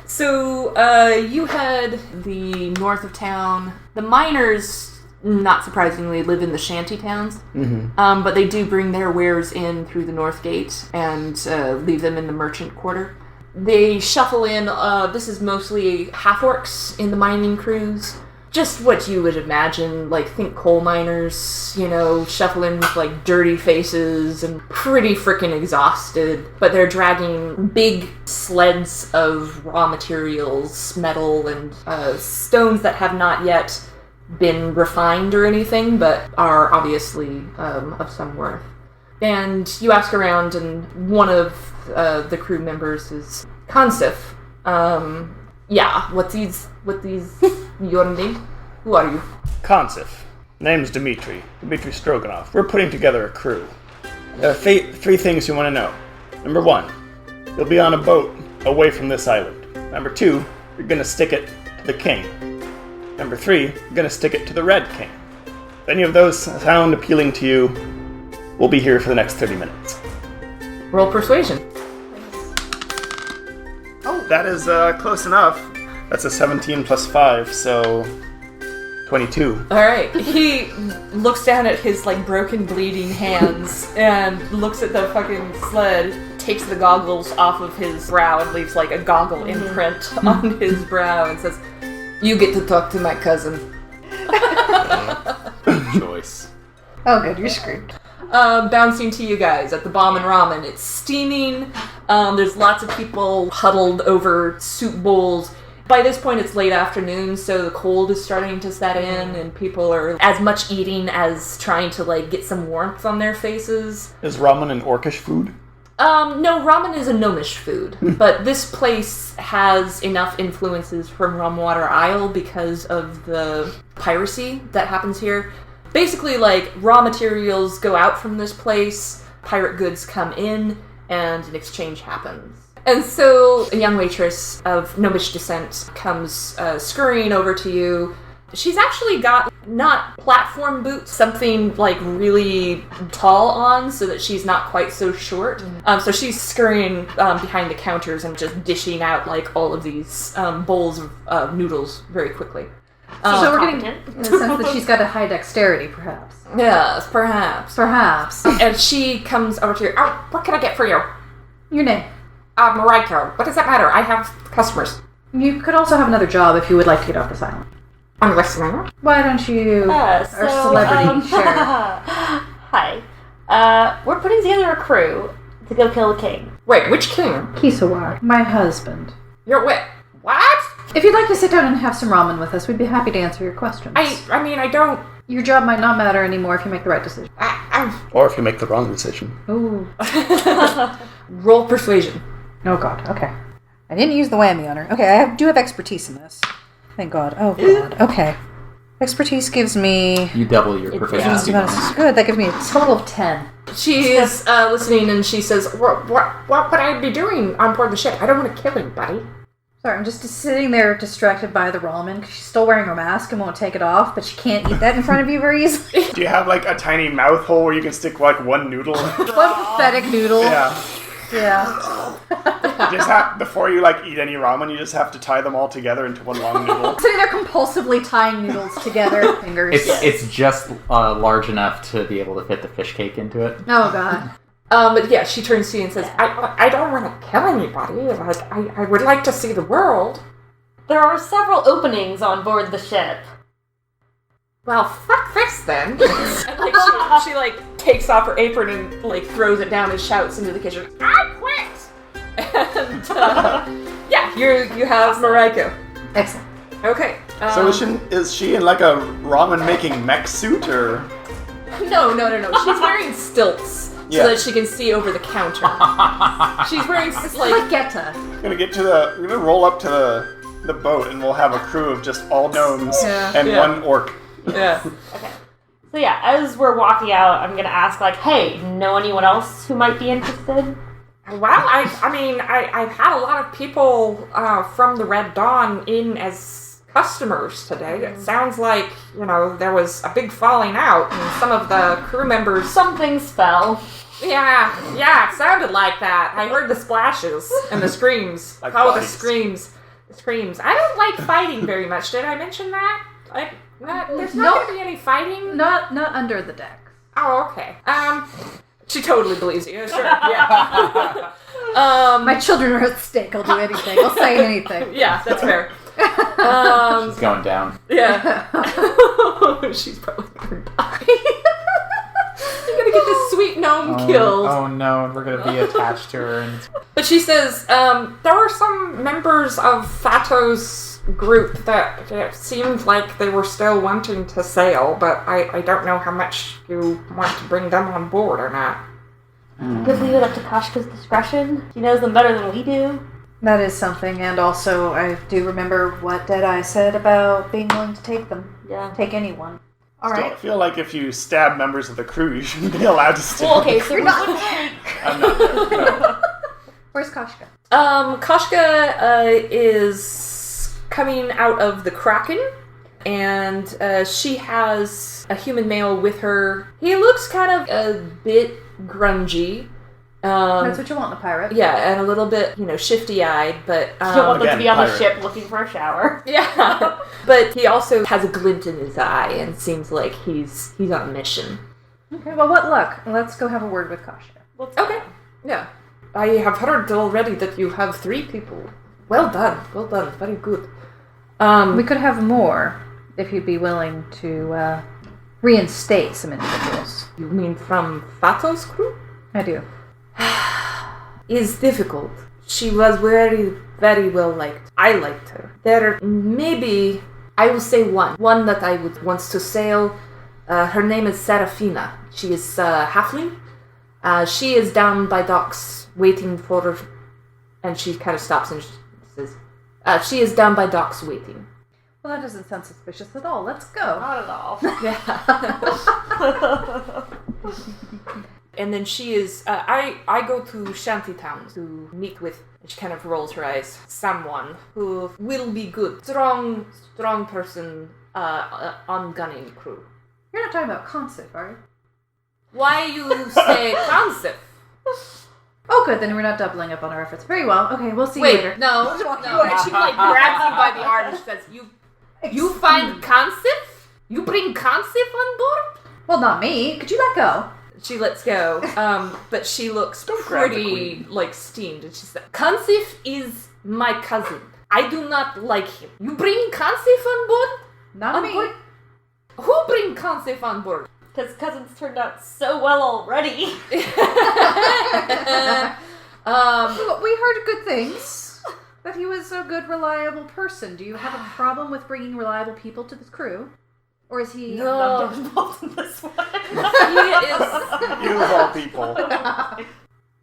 So you head the north of town. The miners, not surprisingly, live in the shanty towns. But they do bring their wares in through the north gate and leave them in the merchant quarter. They shuffle in. This is mostly half-orcs in the mining crews. Just what you would imagine, like, think coal miners, shuffle in with, like, dirty faces and pretty freaking exhausted. But they're dragging big sleds of raw materials, metal, and stones that have not yet been refined or anything, but are obviously of some worth. And you ask around, and one of the crew members is Kansif. What these your name? Who are you? Kansif. Name's Dimitri. Dimitri Stroganoff. We're putting together a crew. There are three things you want to know. Number 1, you'll be on a boat away from this island. Number 2, you're going to stick it to the king. Number 3, you're going to stick it to the Red King. If any of those sound appealing to you, we'll be here for the next 30 minutes. Roll persuasion. Oh, that is close enough. That's a 17 plus 5, so 22. All right. He looks down at his broken, bleeding hands and looks at the fucking sled. Takes the goggles off of his brow and leaves a goggle imprint on his brow and says, "You get to talk to my cousin." Choice. Oh, good, you're screwed. Bouncing to you guys at the Bomb and Ramen. It's steaming. There's lots of people huddled over soup bowls. By this point, it's late afternoon, so the cold is starting to set in, and people are as much eating as trying to get some warmth on their faces. Is ramen an orcish food? No, ramen is a gnomish food, but this place has enough influences from Rumwater Isle because of the piracy that happens here. Basically, raw materials go out from this place, pirate goods come in, and an exchange happens. And so a young waitress of gnomish descent comes scurrying over to you. She's actually got not platform boots, something really tall on so that she's not quite so short. So she's scurrying behind the counters and just dishing out all of these bowls of noodles very quickly. So we're getting in the sense that she's got a high dexterity, perhaps. Yes, perhaps. Perhaps. And she comes over to you. "Oh, what can I get for you?" Your name. Mariko. What does that matter? I have customers. You could also have another job if you would like to get off this island. I'm listening. Why don't you... our celebrity sheriff. Hi. We're putting together a crew to go kill the king. Wait, which king? Kisawar, my husband. You're what? If you'd like to sit down and have some ramen with us, we'd be happy to answer your questions. I mean, I don't... Your job might not matter anymore if you make the right decision. Or if you make the wrong decision. Ooh. Roll persuasion. Oh, God. Okay. I didn't use the whammy on her. Okay, I do have expertise in this. Thank God. Oh, God. Okay. Expertise gives me... You double your proficiency. Good. That gives me a total of 10. She is listening, and she says, what would I be doing on board the ship? I don't want to kill anybody. Sorry, I'm just sitting there distracted by the ramen because she's still wearing her mask and won't take it off, but she can't eat that in front of you very easily. Do you have a tiny mouth hole where you can stick one noodle? One pathetic noodle. Yeah. Yeah. Before you eat any ramen, you just have to tie them all together into one long noodle. Sitting there compulsively tying noodles together. Fingers. It's just large enough to be able to fit the fish cake into it. Oh, God. But yeah, she turns to you and says, I don't want to kill anybody. I would like to see the world. There are several openings on board the ship. Well, fuck this then. And she takes off her apron and throws it down and shouts into the kitchen, "I quit!" And you have Mariko. Excellent. Okay. So is she in a ramen making mech suit or? No. She's wearing stilts. So that she can see over the counter. She's wearing Geta. We're gonna roll up to the boat and we'll have a crew of just all gnomes and one orc. Yeah. Okay. So as we're walking out, I'm gonna ask hey, know anyone else who might be interested? Well, I've had a lot of people from the Red Dawn in as customers today. It sounds like, there was a big falling out and some of the crew members... Some things fell. Yeah, it sounded like that. I heard the splashes and the screams. The screams. The screams. I don't like fighting very much. Did I mention that? There's not going to be any fighting? Not under the deck. Oh, okay. She totally believes you. Sure, yeah. My children are at stake. I'll do anything. I'll say anything. Yeah, that's fair. She's going down. Yeah. She's probably going to die. You're going to get this sweet gnome killed. Oh no, and we're going to be attached to her. But she says, there were some members of Fato's group that it seemed like they were still wanting to sail, but I don't know how much you want to bring them on board or not. Could leave it up to Kashka's discretion. She knows them better than we do. That is something, and also I do remember what Deadeye said about being willing to take them. Yeah. Take anyone. Still, I feel like if you stab members of the crew, you shouldn't be allowed to stay. Well, okay, so we wouldn't take... I'm not there. No. Where's Kashka? Kashka is coming out of the Kraken, and she has a human male with her. He looks kind of a bit grungy. That's what you want in a pirate. Yeah, and a little bit, shifty-eyed, but... You don't want them to Again, be on the pirate. ship looking for a shower. Yeah, but he also has a glint in his eye and seems like he's on a mission. Okay, well, what luck. Let's go have a word with Kashka. Okay, yeah. I have heard already that you have 3 people. Well done, very good. We could have more if you'd be willing to reinstate some individuals. You mean from Fato's crew? I do. Is difficult. She was very, very well liked. I liked her. There maybe, I will say one that I would want to sail. Her name is Serafina. She is halfling. She is down by docks waiting for, and she kind of stops and says, she is down by docks waiting. Well, that doesn't sound suspicious at all. Let's go. Not at all. Yeah. And then she is, I go to Shantytown to meet with, and she kind of rolls her eyes, someone who will be good. Strong person on gunning crew. You're not talking about Consif, are you? Why you say concept? Oh, good. Then we're not doubling up on our efforts. Very well. Okay, we'll see you later. No. And she grabs you by the arm and she says, You find concept? You bring concept on board? Well, not me. Could you let go? She lets go, but she looks grab the pretty, steamed. And she said, Kansif is my cousin. I do not like him. You bring Kansif on board? Not On me. board? Who bring Kansif on board? Because cousins turned out so well already. We heard good things. That he was a good, reliable person. Do you have a problem with bringing reliable people to this crew? Or is he No. not involved in this one? He is... You of all people.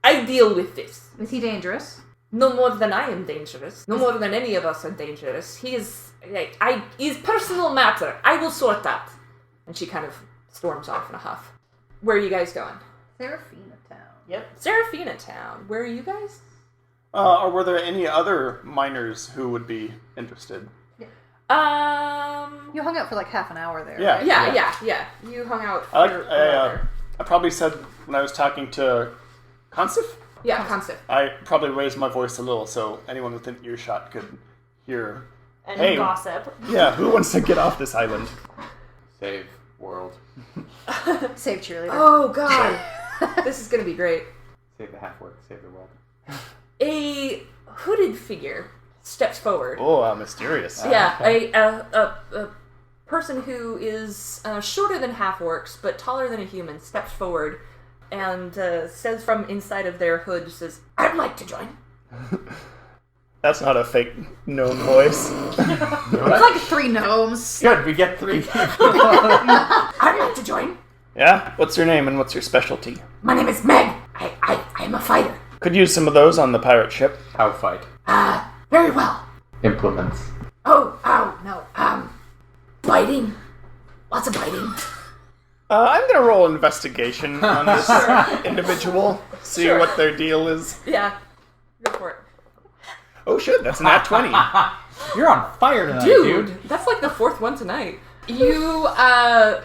I deal with this. Is he dangerous? No more than I am dangerous. No more than any of us are dangerous. He is... His personal matter. I will sort that. And she kind of storms off in a huff. Where are you guys going? Serafina Town. Yep. Serafina Town. Where are you guys? Or were there any other miners who would be interested? You hung out for like half an hour there. Yeah. Right? Yeah. You hung out for I probably said when I was talking to Consif, Yeah, concept. I probably raised my voice a little so anyone within earshot could hear. And Hey. gossip. Yeah, who wants to get off this island? Save world. Save cheerleader. Oh, God. This is going to be great. Save the half work. Save the world. A hooded figure steps forward. Oh, mysterious. Yeah, a person who is shorter than half-orcs, but taller than a human, steps forward and says from inside of their hood, says, I'd like to join. That's not a fake gnome voice. It's like 3 gnomes. Good, we get 3 people. I'd like to join. Yeah? What's your name and what's your specialty? My name is Meg. I am a fighter. Could use some of those on the pirate ship. How fight. Very well. Implements. Oh, no. Biting. Lots of biting. I'm gonna roll investigation on this individual. See what their deal is. Yeah, go for it. Oh shit, that's an nat 20. You're on fire tonight, Dude, that's like the 4th one tonight. You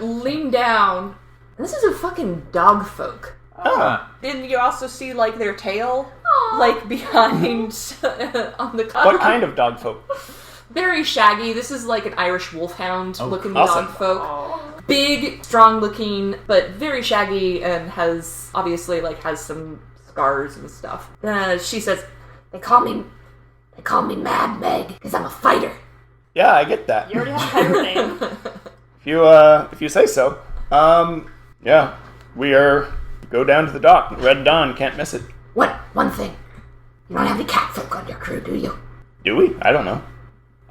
lean down. This is a fucking dog folk. Oh. Then you also see like their tail, like behind on the cover. What kind of dog folk? Very shaggy. This is like an Irish wolfhound looking awesome. dog folk. Big, strong looking, but very shaggy and has obviously has some scars and stuff. She says, They call me Mad Meg because I'm a fighter. Yeah, I get that. You already have a pirate name. If you say so. Yeah, we go down to the dock. Red Dawn, can't miss it. One thing. You don't have any catfolk on your crew, do you? Do we? I don't know.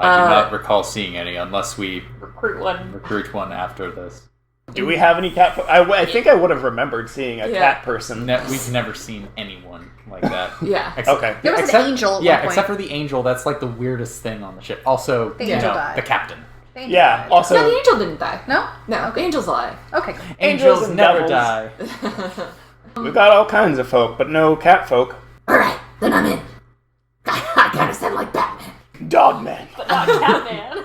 I do not recall seeing any unless we recruit one after this. Do we have any cat folk? I think I would have remembered seeing a cat person. We've never seen anyone like that. Yeah. Okay. There was an angel at one point. Except for the angel. That's like the weirdest thing on the ship. Also, The angel died. the captain. The angel Yeah, died. also... No, the angel didn't die. No? No, the angel's alive. Okay. Angels and never devils. die. We've got all kinds of folk, but no cat folk. Alright, then I'm in. I gotta sound like Batman. Dogman. But not Catman.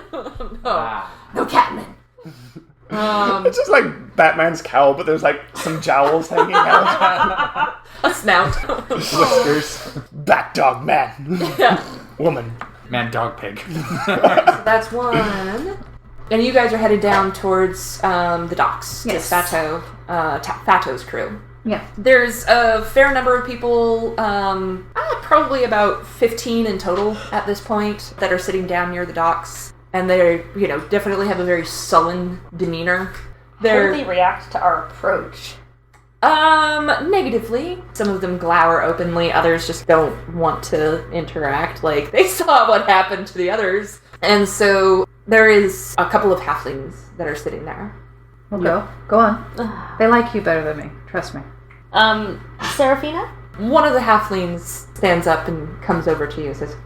No Catman. It's just like Batman's cowl, but there's like some jowls hanging out. A snout. Whiskers. Bat dog man. Yeah. Woman. Man, dog, pig. So that's one. And you guys are headed down towards the docks. Yes. To Fato's crew. Yeah. There's a fair number of people, probably about 15 in total at this point, that are sitting down near the docks. And they, definitely have a very sullen demeanor. How do they react to our approach? Negatively. Some of them glower openly, others just don't want to interact, like they saw what happened to the others. And so there is a couple of halflings that are sitting there. We'll go on. They like you better than me. Trust me. Serafina? One of the halflings stands up and comes over to you and says,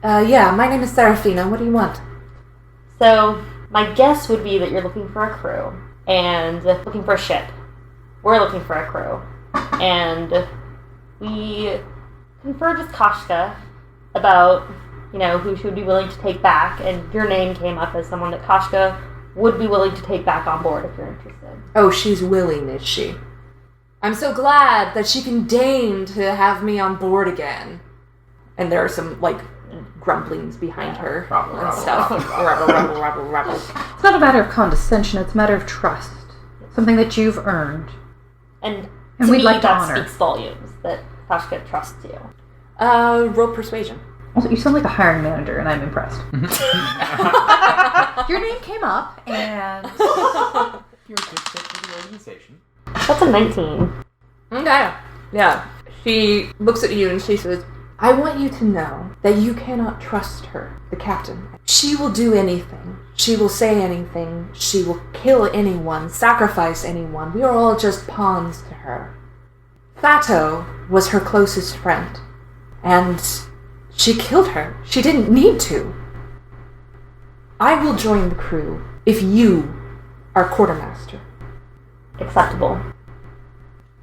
yeah, my name is Serafina. What do you want? So, my guess would be that you're looking for a crew and looking for a ship. We're looking for a crew. And we conferred with Kashka about, who she would be willing to take back, and your name came up as someone that Kashka would be willing to take back on board if you're interested. Oh, she's willing, is she? I'm so glad that she can deign to have me on board again. And there are some, grumblings behind her and stuff. Rabble. It's not a matter of condescension, it's a matter of trust. Something that you've earned. And And to we'd me, like to that honor. speaks volumes, that Kashka trusts you. Roll persuasion. Also, you sound like a hiring manager, and I'm impressed. Your name came up, and... You're a good fit for the organization. That's a 19. Okay. Yeah. She looks at you and she says, I want you to know that you cannot trust her, the captain. She will do anything. She will say anything. She will kill anyone, sacrifice anyone. We are all just pawns to her. Fato was her closest friend, and she killed her. She didn't need to. I will join the crew if you are quartermaster. Acceptable.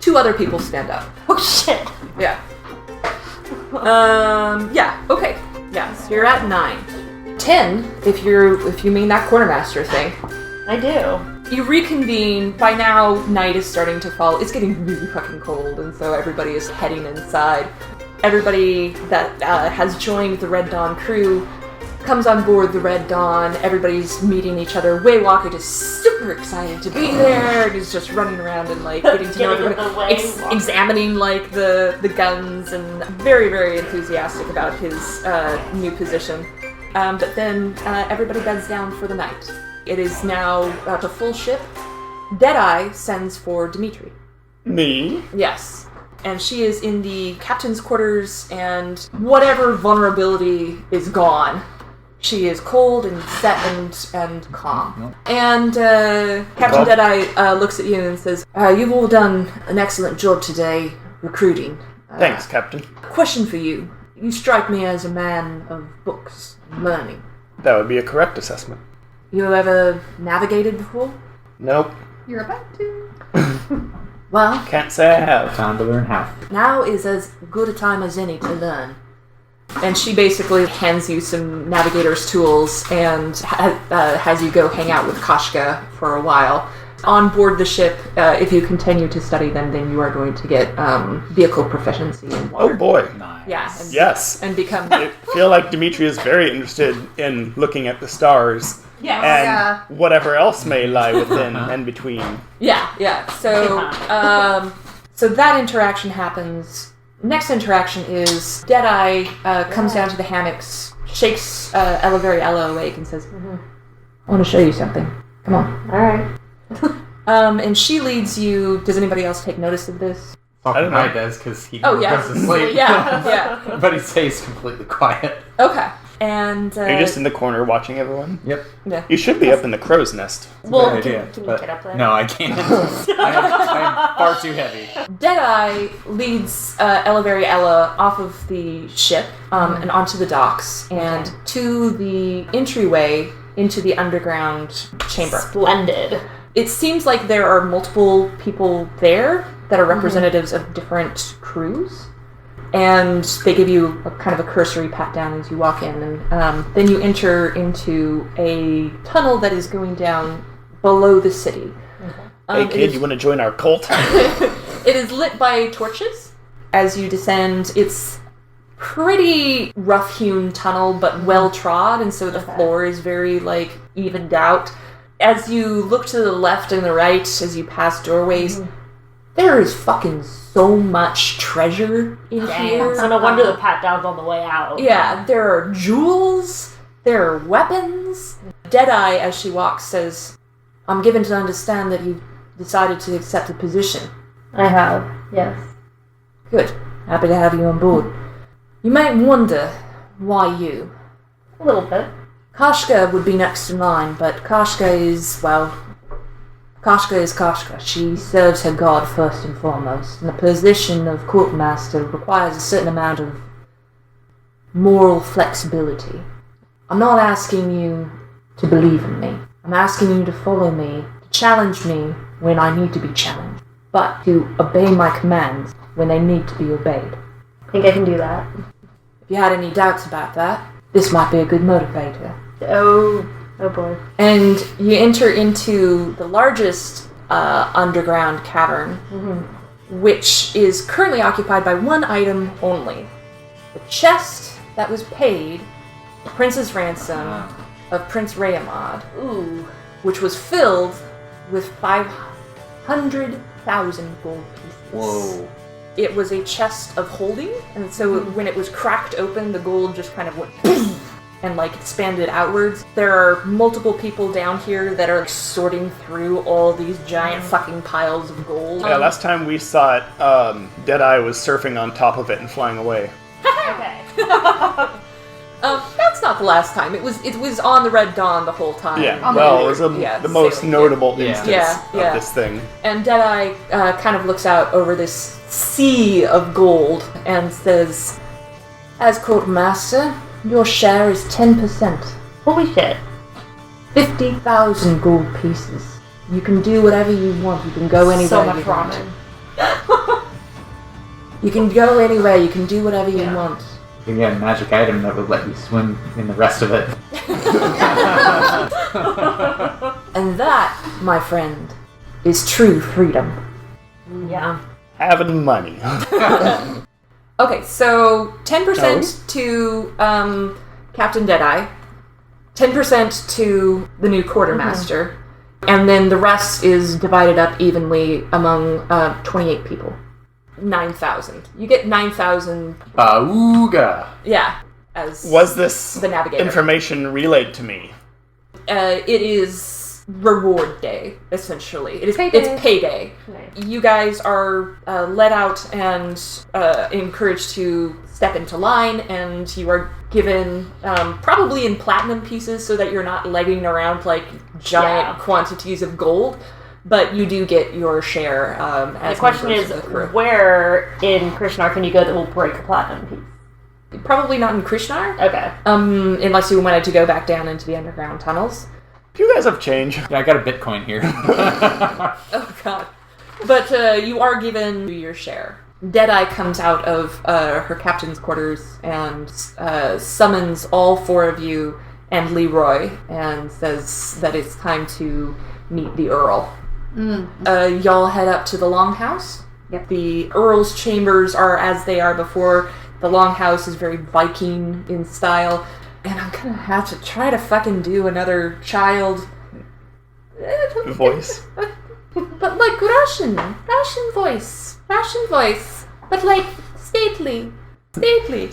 2 other people stand up. Oh shit. Yeah. Yeah, okay. Yeah, so you're at 9. 10, if you mean that quartermaster thing. I do. You reconvene. By now, night is starting to fall. It's getting really fucking cold, and so everybody is heading inside. Everybody that has joined the Red Dawn crew comes on board the Red Dawn. Everybody's meeting each other. Waywalker is super excited to be there. He's just running around and getting to know everybody, examining the guns, and very, very enthusiastic about his new position. But then everybody beds down for the night. It is now a full ship. Deadeye sends for Dimitri. Me? Yes. And she is in the captain's quarters, and whatever vulnerability is gone. She is cold and set and calm. And Captain Deadeye looks at you and says, you've all done an excellent job today recruiting. Thanks, Captain. Question for you. You strike me as a man of books and learning. That would be a correct assessment. You ever navigated before? Nope. You're about to. Well, Can't say I have. Time to learn how. now is as good a time as any to learn. And she basically hands you some navigator's tools and has you go hang out with Kashka for a while. On board the ship, if you continue to study them, then you are going to get vehicle proficiency in water. Oh boy. Nice. Yeah. And, Yes. And become... I feel like Dimitri is very interested in looking at the stars Yes. and whatever else may lie within and between. Yeah. So, so that interaction happens. Next interaction is Deadeye comes down to the hammocks, shakes Ella awake, and says, I want to show you something. Come on. Alright. And she leads you... Does anybody else take notice of this? Solkinn don't know. Rai does because he Oh, yeah. goes to sleep. Yeah. But he stays completely quiet. Okay. And Are you just in the corner watching everyone? Yep. yeah. You should be up in the crow's nest. Well, Good idea, can you but get up there? No, I can't. I'm far too heavy. Deadeye leads Ella Ella off of the ship and onto the docks and to the entryway into the underground chamber. Splendid. It seems like there are multiple people there that are representatives of different crews. And they give you a kind of a cursory pat down as you walk in. And then you enter into a tunnel that is going down below the city. Hey kid, you want to join our cult? It is lit by torches. As you descend, it's pretty rough-hewn tunnel, but well-trod, and so the floor is very, evened out. As you look to the left and the right, as you pass doorways, there is fucking so much treasure in here. So no wonder the pat down's on the way out. Yeah, there are jewels, there are weapons. Deadeye, as she walks, says, I'm given to understand that you've decided to accept the position. I have, yes. Good. Happy to have you on board. You might wonder, why you? A little bit. Kashka would be next in line, but Kashka is Kashka. She serves her god first and foremost, and the position of courtmaster requires a certain amount of moral flexibility. I'm not asking you to believe in me. I'm asking you to follow me, to challenge me when I need to be challenged, but to obey my commands when they need to be obeyed. I think I can do that. If you had any doubts about that, this might be a good motivator. Oh boy. And you enter into the largest underground cavern, which is currently occupied by one item only. The chest that was paid the prince's ransom of Prince Rayamad, which was filled with 500,000 gold pieces. Whoa. It was a chest of holding, and so when it was cracked open, the gold just kind of went and expanded outwards. There are multiple people down here that are sorting through all these giant fucking piles of gold. Yeah, last time we saw it, Deadeye was surfing on top of it and flying away. Okay. That's not the last time. It was on the Red Dawn the whole time. Yeah, well, it was the most sailing. notable Yeah. instance Yeah. of this thing. And Deadeye kind of looks out over this sea of gold and says, as courtmaster, your share is 10%. Holy shit. 50,000 gold pieces. You can do whatever you want. You can go anywhere So much you want. ramen. You can go anywhere. You can do whatever you want. You can get a magic item that would let you swim in the rest of it. And that, my friend, is true freedom. Yeah. Having money. Okay, so 10% to Captain Deadeye, 10% to the new quartermaster, and then the rest is divided up evenly among 28 people. 9,000. You get 9,000. Auga! Yeah, as Was this the navigator. information relayed to me? It is reward day, essentially. It's payday. Nice. You guys are let out and encouraged to step into line, and you are given probably in platinum pieces so that you're not legging around giant quantities of gold. But you do get your share as The question members is, of the crew. where in Krishnar can you go that will break a platinum piece? Probably not in Krishnar, Okay. unless you wanted to go back down into the underground tunnels. You guys have change. Yeah, I got a Bitcoin here. Oh god. But you are given your share. Deadeye comes out of her captain's quarters and summons all four of you and Leroy and says that it's time to meet the Earl. Y'all head up to the Longhouse. Yep. The Earl's chambers are as they are before. The Longhouse is very Viking in style. And I'm gonna have to try to fucking do another child Voice. but Russian voice, but stately. Stately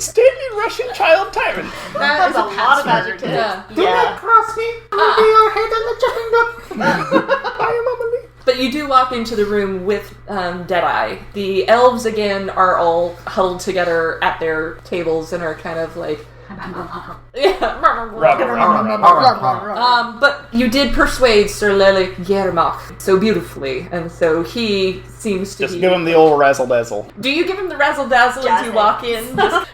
Russian child tyrant. That is a lot of adjectives. Yeah. Yeah. cross me. I'll be your head on the chopping block. I am Amelie. But But you do walk into the room with Deadeye. The elves, again, are all huddled together at their tables and are kind of like... but you did persuade Sir Lelik Yermach so beautifully, and so he seems to Just give him the old razzle-dazzle. Do you give him the razzle-dazzle as you walk in? How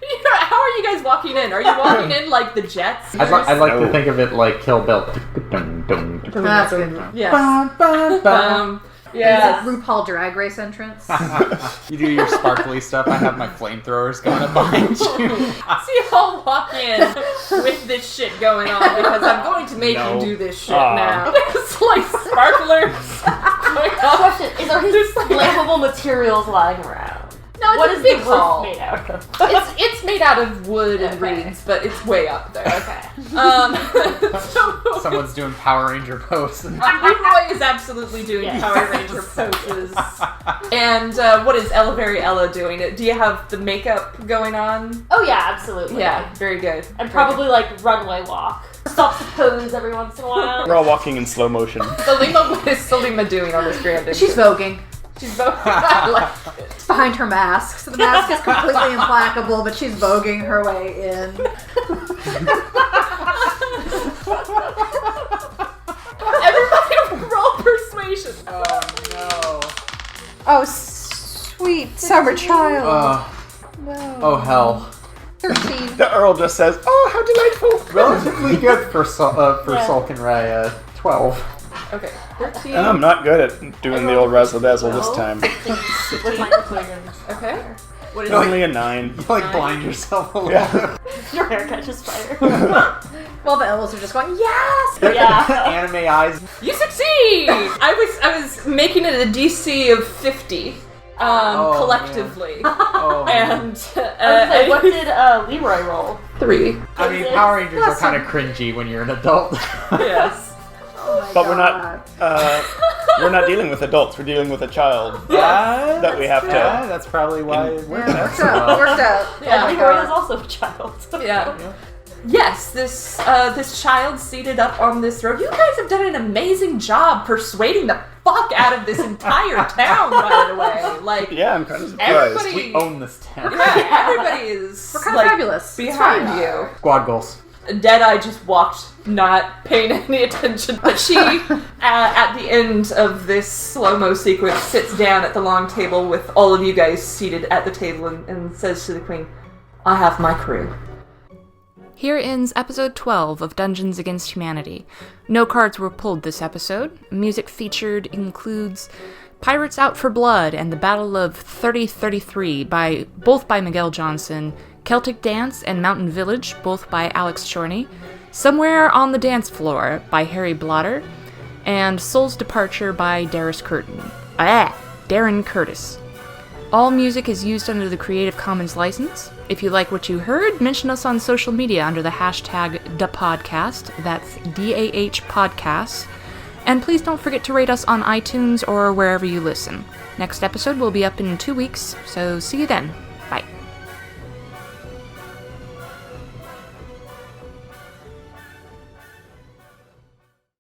are you guys walking in? Are you walking in like the Jets? I'd like to think of it like Kill Bill. That's good. Yes. Yeah. RuPaul Drag Race entrance. You do your sparkly stuff. I have my flamethrowers going up behind you. See, I'll walk in with this shit going on because I'm going to make you do this shit now. It's like sparklers going on. Question, are his flammable materials lying around? No, what is the big hall made out of? It's made out of wood and reeds, but it's way up there. Okay. Someone's doing Power Ranger poses. Leroy is absolutely doing Power Ranger poses. And what is Ella Very Ella doing? Do you have the makeup going on? Oh yeah, absolutely. Yeah, very good. And probably like runway walk. Stops to pose every once in a while. We're all walking in slow motion. Salima, what is Salima doing on this grand entrance? She's voguing. She's voguing. I like it. It's behind her mask, so the mask is completely implacable, but she's voguing her way in. Everybody roll persuasion. Oh no. Oh, sweet summer child. No. Oh hell. 13. The Earl just says, "Oh, how delightful!" Relatively good for Solkinn Rai. 12. Okay, 13. And I'm not good at doing the old razzle-dazzle this time. With my persuasion. Okay. What is Only a 9. You like blind yourself a little. Yeah. Your hair catches fire. Well, the elves are just going, yes! Yeah. Anime eyes. You succeed! I was making it a DC of 50. Collectively. Oh, And What did Leroy roll? 3. I mean, Power Rangers are kind of cringy when you're an adult. Yes. Oh my But God. we're not dealing with adults. We're dealing with a child. Yeah, That we have to- Yeah, that's probably why it worked out so It well. worked out. Yeah. Oh my Leroy God. is also a child. Yeah. Yes, this child seated up on this road. You guys have done an amazing job persuading the fuck out of this entire town, by the way. Like, Yeah, I'm kind of surprised. everybody, We own this town. yeah, everybody is We're kind like, of fabulous. It's behind fine. you. Squad goals. Deadeye just walked, not paying any attention, but she, at the end of this slow-mo sequence, sits down at the long table with all of you guys seated at the table and says to the queen, "I have my crew." Here ends episode 12 of Dungeons Against Humanity. No cards were pulled this episode. Music featured includes Pirates Out for Blood and the Battle of 3033, both by Miguel Johnson, Celtic Dance and Mountain Village, both by Alex Chorney, Somewhere on the Dance Floor by Harry Blotter, and Soul's Departure by Darren Curtis. All music is used under the Creative Commons license. If you like what you heard, mention us on social media under the hashtag #DAPodcast. That's DAH Podcasts. And please don't forget to rate us on iTunes or wherever you listen. Next episode will be up in 2 weeks, so see you then.